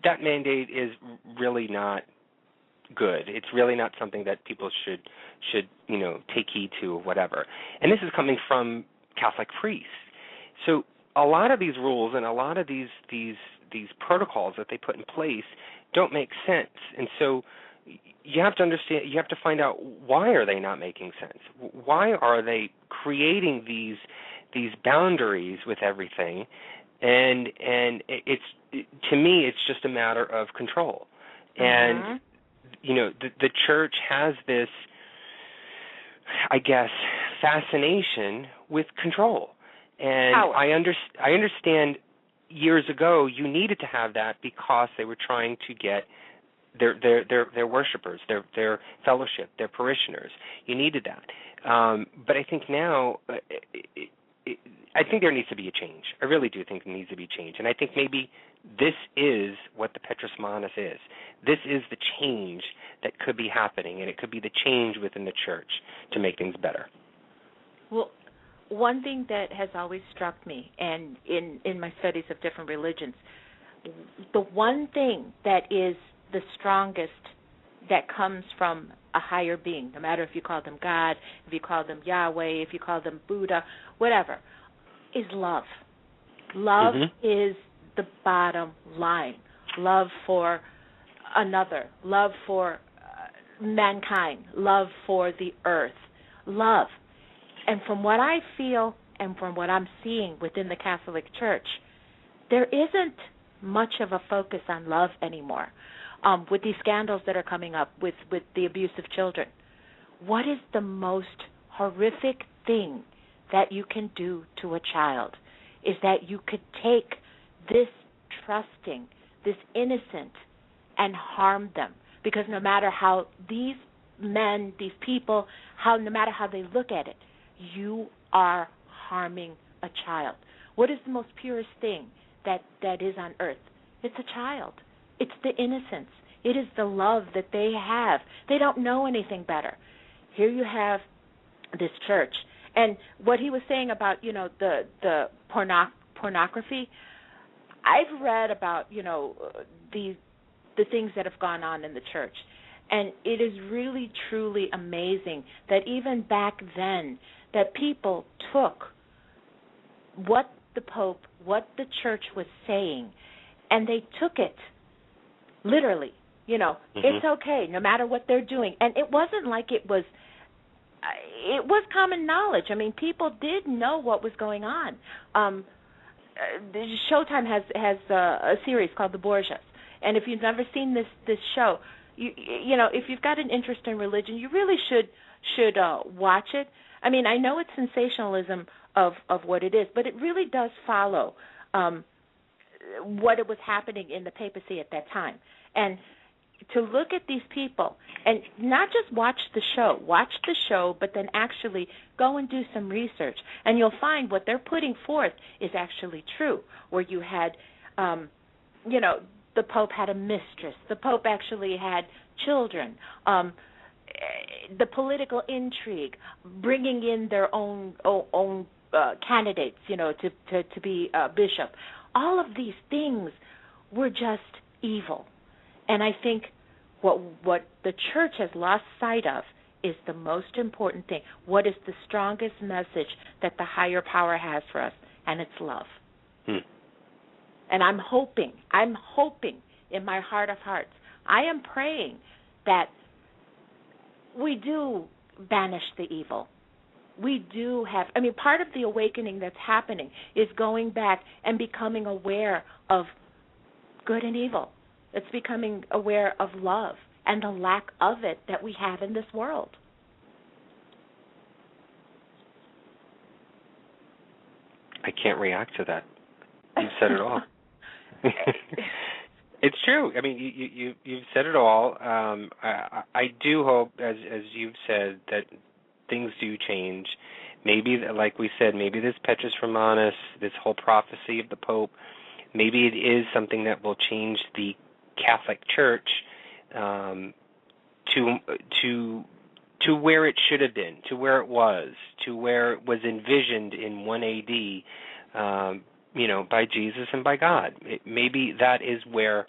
that mandate is really not good. It's really not something that people should take heed to or whatever. And this is coming from Catholic priests. So a lot of these rules and a lot of these protocols that they put in place don't make sense. And so you have to understand, you have to find out, why are they not making sense? Why are they creating these boundaries with everything? And to me, it's just a matter of control. And the church has this, I guess, fascination with control. And I understand years ago you needed to have that because they were trying to get their worshipers, their fellowship, their parishioners. You needed that. But I think now, I think there needs to be a change. I really do think there needs to be a change. And I think maybe this is what the Petrus Romanus is. This is the change that could be happening, and it could be the change within the church to make things better. Well, one thing that has always struck me, and in my studies of different religions, the one thing that is the strongest that comes from a higher being, no matter if you call them God, if you call them Yahweh, if you call them Buddha, whatever, is love. Love is the bottom line. Love for another, love for mankind, love for the earth, love. And from what I feel and from what I'm seeing within the Catholic Church, there isn't much of a focus on love anymore. With these scandals that are coming up with the abuse of children, what is the most horrific thing that you can do to a child is that you could take this trusting, this innocent, and harm them. Because no matter how these men, these people, no matter how they look at it, you are harming a child. What is the most purest thing that is on earth? It's a child. It's the innocence. It is the love that they have. They don't know anything better. Here you have this church. And what he was saying about, the pornography, I've read about, the things that have gone on in the church. And it is really, truly amazing that even back then that people took what the Pope, what the church was saying, and they took it literally. It's okay, no matter what they're doing. And it wasn't like it was common knowledge. I mean, people did know what was going on. Showtime has a series called The Borgias, and if you've never seen this show, if you've got an interest in religion, you really should watch it. I mean, I know it's sensationalism of what it is, but it really does follow what it was happening in the papacy at that time. And to look at these people and not just watch the show, but then actually go and do some research, and you'll find what they're putting forth is actually true. Where you had, the Pope had a mistress. The Pope actually had children. The political intrigue, bringing in their own candidates, to be bishop. All of these things were just evil. And I think what the church has lost sight of is the most important thing. What is the strongest message that the higher power has for us? And it's love. And I'm hoping in my heart of hearts, I am praying that we do banish the evil. We do have, part of the awakening that's happening is going back and becoming aware of good and evil. It's becoming aware of love and the lack of it that we have in this world. I can't react to that. You've said it all. It's true. I mean, you've said it all. I do hope, as you've said, that things do change. Maybe, like we said, maybe this Petrus Romanus, this whole prophecy of the Pope, maybe it is something that will change the Catholic Church to where it should have been, to where it was envisioned in 1 AD, by Jesus and by God. Maybe that is where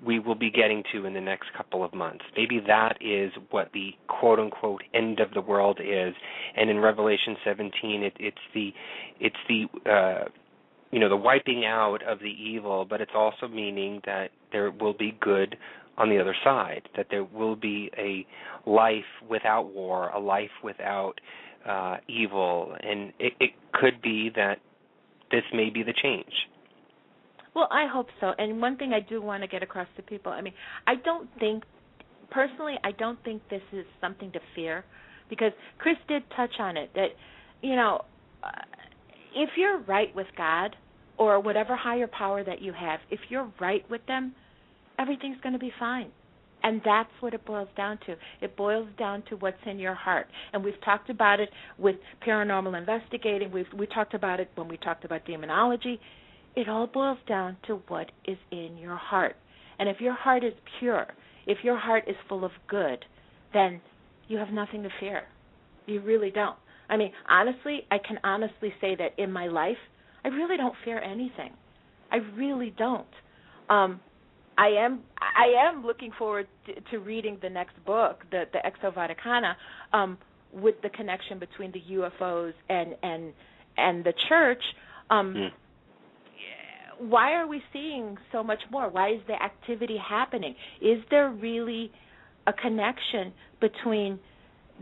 we will be getting to in the next couple of months. Maybe that is what the quote-unquote end of the world is. And in Revelation 17, it's the wiping out of the evil, but it's also meaning that there will be good on the other side, that there will be a life without war, a life without evil. And it could be that this may be the change. Well, I hope so. And one thing I do want to get across to people, I don't think this is something to fear, because Cris did touch on it, that, if you're right with God or whatever higher power that you have, if you're right with them, everything's going to be fine. And that's what it boils down to. It boils down to what's in your heart. And we've talked about it with paranormal investigating. We talked about it when we talked about demonology. It all boils down to what is in your heart. And if your heart is pure, if your heart is full of good, then you have nothing to fear. You really don't. Honestly, I can honestly say that in my life, I really don't fear anything. I really don't. I am looking forward to reading the next book, the Exo Vaticana, with the connection between the UFOs and the church. Why are we seeing so much more? Why is the activity happening? Is there really a connection between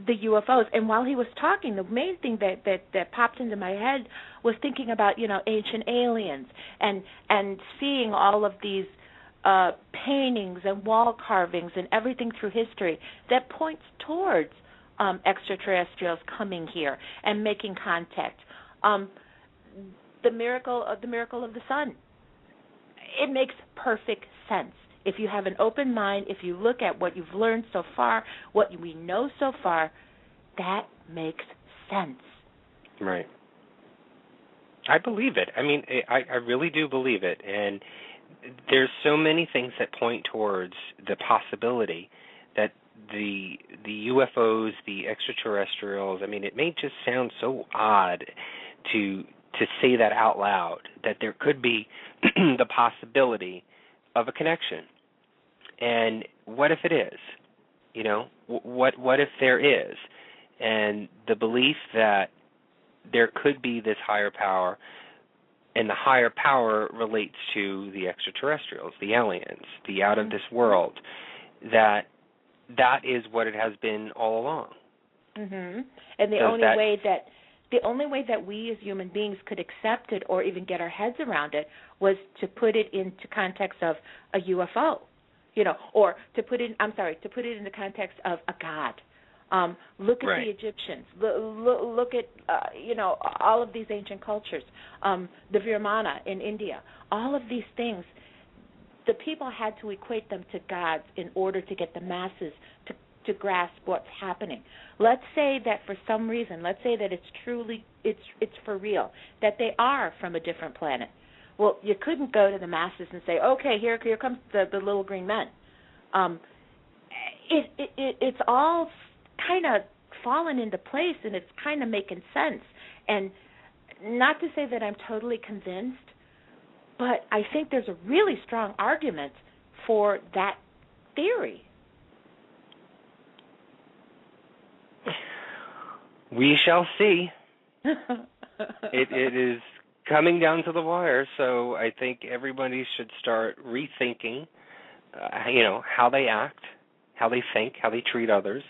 the UFOs? And while he was talking, the main thing that popped into my head was thinking about, ancient aliens and seeing all of these paintings and wall carvings and everything through history that points towards extraterrestrials coming here and making contact. The miracle of the sun. It makes perfect sense. If you have an open mind, if you look at what you've learned so far, what we know so far, that makes sense. Right. I believe it. I really do believe it. And there's so many things that point towards the possibility that the UFOs, the extraterrestrials, it may just sound so odd to say that out loud, that there could be the possibility of a connection. And what if it is? What if there is? And the belief that there could be this higher power and the higher power relates to the extraterrestrials, the aliens, the out of this world, that is what it has been all along. Mm-hmm. And the only way that we as human beings could accept it or even get our heads around it was to put it into context of a UFO, or to put it in the context of a god. Look at right. the Egyptians. Look at all of these ancient cultures. The Virmana in India. All of these things, the people had to equate them to gods in order to get the masses to grasp what's happening. Let's say that for some reason, let's say that it's for real, that they are from a different planet. Well, you couldn't go to the masses and say, okay, here comes the little green men. It's all kind of fallen into place, and it's kind of making sense. And not to say that I'm totally convinced, but I think there's a really strong argument for that theory. We shall see. It is coming down to the wire, so I think everybody should start rethinking, how they act, how they think, how they treat others,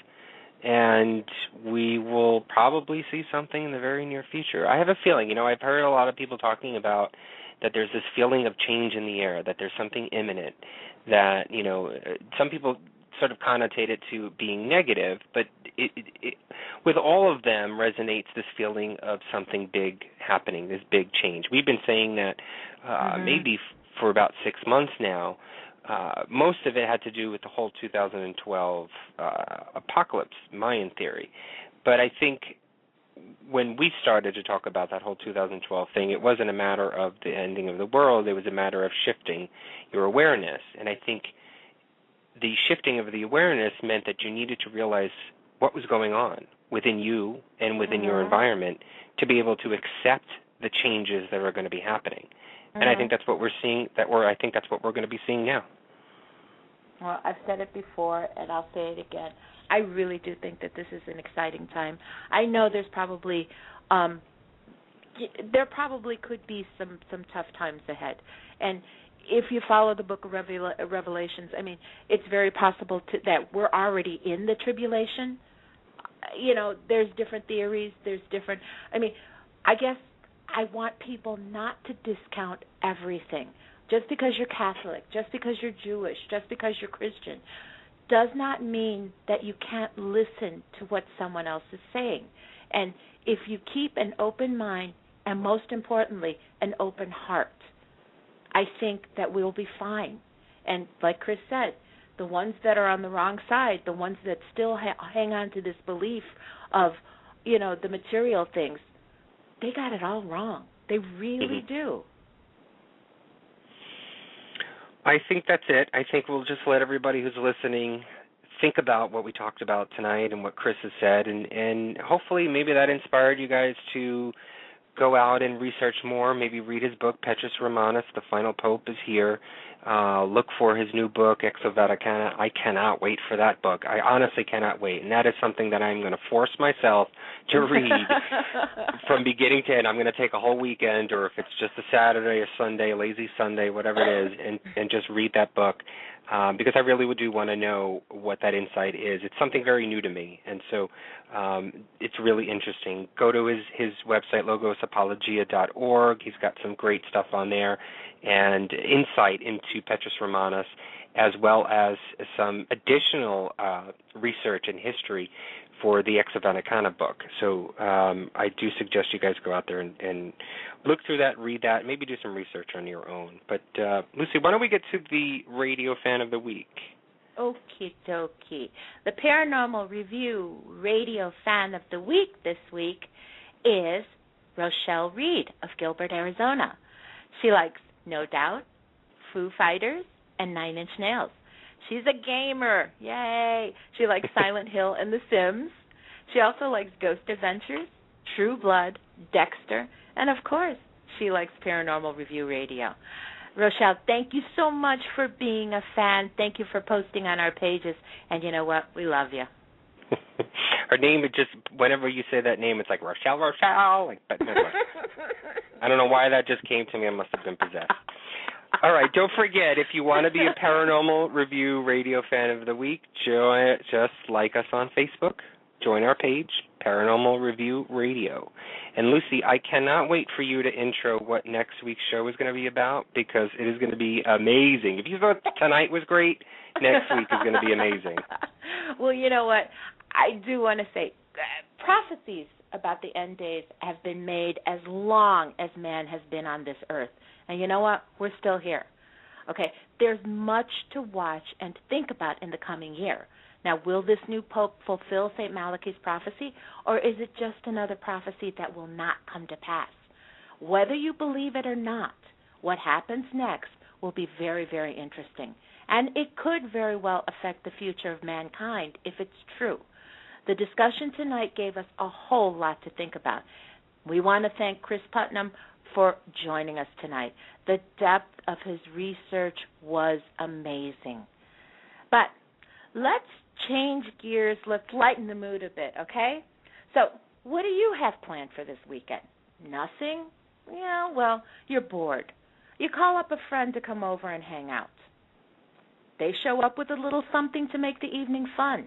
and we will probably see something in the very near future. I have a feeling, I've heard a lot of people talking about that there's this feeling of change in the air, that there's something imminent, that, some people sort of connotate it to being negative, but it with all of them resonates this feeling of something big happening, this big change. We've been saying that maybe for about 6 months now. Most of it had to do with the whole 2012 apocalypse, Mayan theory. But I think when we started to talk about that whole 2012 thing, it wasn't a matter of the ending of the world. It was a matter of shifting your awareness. And I think the shifting of the awareness meant that you needed to realize what was going on within you and within your environment to be able to accept the changes that are going to be happening. And I think that's what we're seeing. I think that's what we're going to be seeing now. Well, I've said it before, and I'll say it again. I really do think that this is an exciting time. I know there's probably could be some tough times ahead, and if you follow the Book of Revelations, I mean, it's very possible that we're already in the tribulation. There's different theories. I guess I want people not to discount everything. Just because you're Catholic, just because you're Jewish, just because you're Christian, does not mean that you can't listen to what someone else is saying. And if you keep an open mind, and most importantly, an open heart, I think that we'll be fine. And like Cris said, the ones that are on the wrong side, the ones that still hang on to this belief of, the material things, they got it all wrong. They really do. I think that's it. I think we'll just let everybody who's listening think about what we talked about tonight and what Cris has said, and hopefully maybe that inspired you guys to go out and research more, maybe read his book, Petrus Romanus, The Final Pope is Here. Look for his new book, Ex Vaticana. I cannot wait for that book. I honestly cannot wait, and that is something that I'm going to force myself to read from beginning to end. I'm going to take a whole weekend, or if it's just a Saturday or Sunday, a lazy Sunday, whatever it is, and just read that book, because I really do want to know what that insight is. It's something very new to me, and so it's really interesting. Go to his website, logosapologia.org. He's got some great stuff on there and insight into Petrus Romanus, as well as some additional research and history for the Ex Vaticana book. So I do suggest you guys go out there and look through that, read that, maybe do some research on your own. But, Luci, why don't we get to the Radio Fan of the Week? Okie dokie. The Paranormal Review Radio Fan of the Week this week is Rochelle Reed of Gilbert, Arizona. She likes No Doubt, Foo Fighters, and 9 Inch Nails. She's a gamer. Yay. She likes Silent Hill and The Sims. She also likes Ghost Adventures, True Blood, Dexter, and, of course, she likes Paranormal Review Radio. Rochelle, thank you so much for being a fan. Thank you for posting on our pages. And you know what? We love you. Her name is just, whenever you say that name, it's like Rochelle, like, but anyway. I don't know why that just came to me. I must have been possessed. All right, don't forget, if you want to be a Paranormal Review Radio Fan of the Week, just like us on Facebook. Join our page, Paranormal Review Radio. And Luci, I cannot wait for you to intro what next week's show is going to be about, because it is going to be amazing. If you thought tonight was great, next week is going to be amazing. Well, you know what? I do want to say, prophecies about the end days have been made as long as man has been on this earth. And you know what? We're still here. Okay, there's much to watch and to think about in the coming year. Now, will this new pope fulfill St. Malachy's prophecy, or is it just another prophecy that will not come to pass? Whether you believe it or not, what happens next will be very, very interesting. And it could very well affect the future of mankind if it's true. The discussion tonight gave us a whole lot to think about. We want to thank Cris Putnam for joining us tonight. The depth of his research was amazing. But let's change gears. Let's lighten the mood a bit, okay? So what do you have planned for this weekend? Nothing? Yeah, well, you're bored. You call up a friend to come over and hang out. They show up with a little something to make the evening fun.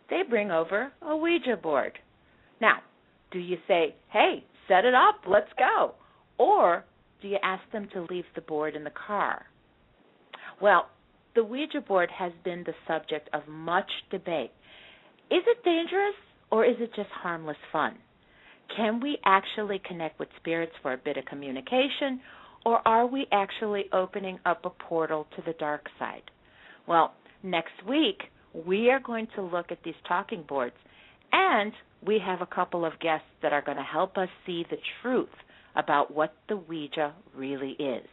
They bring over a Ouija board. Now, do you say, hey, set it up, let's go? Or do you ask them to leave the board in the car? Well, the Ouija board has been the subject of much debate. Is it dangerous, or is it just harmless fun? Can we actually connect with spirits for a bit of communication, or are we actually opening up a portal to the dark side? Well, next week, we are going to look at these talking boards, and we have a couple of guests that are going to help us see the truth about what the Ouija really is.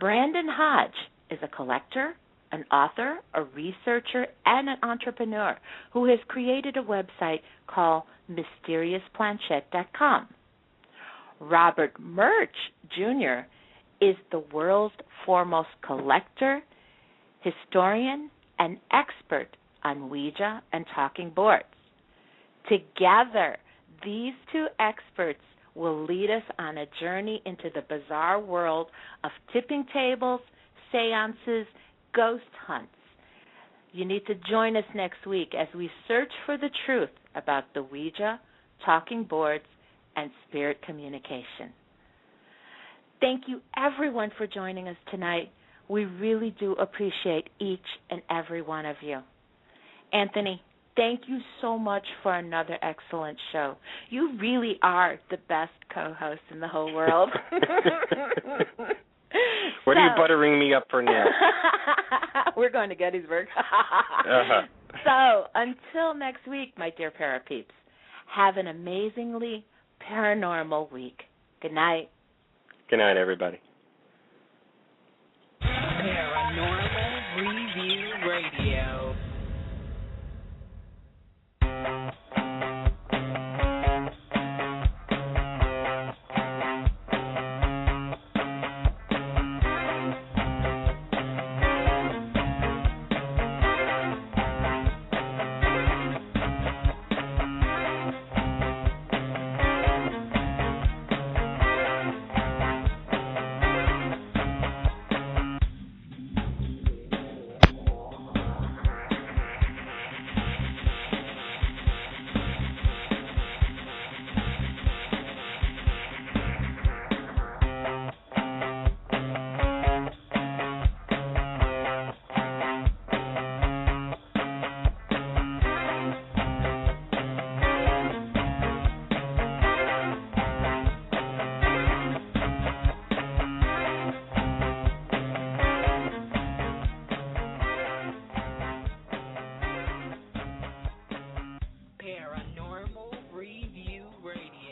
Brandon Hodge is a collector, an author, a researcher, and an entrepreneur who has created a website called MysteriousPlanchette.com. Robert Murch, Jr. is the world's foremost collector, historian, and expert on Ouija and talking boards. Together, these two experts will lead us on a journey into the bizarre world of tipping tables, seances, ghost hunts. You need to join us next week as we search for the truth about the Ouija, talking boards, and spirit communication. Thank you, everyone, for joining us tonight. We really do appreciate each and every one of you. Anthony, thank you so much for another excellent show. You really are the best co-host in the whole world. What are you buttering me up for now? We're going to Gettysburg. So, until next week, my dear parapeeps, have an amazingly paranormal week. Good night. Good night, everybody. Paranormal Review Radio. Paranormal Review Radio.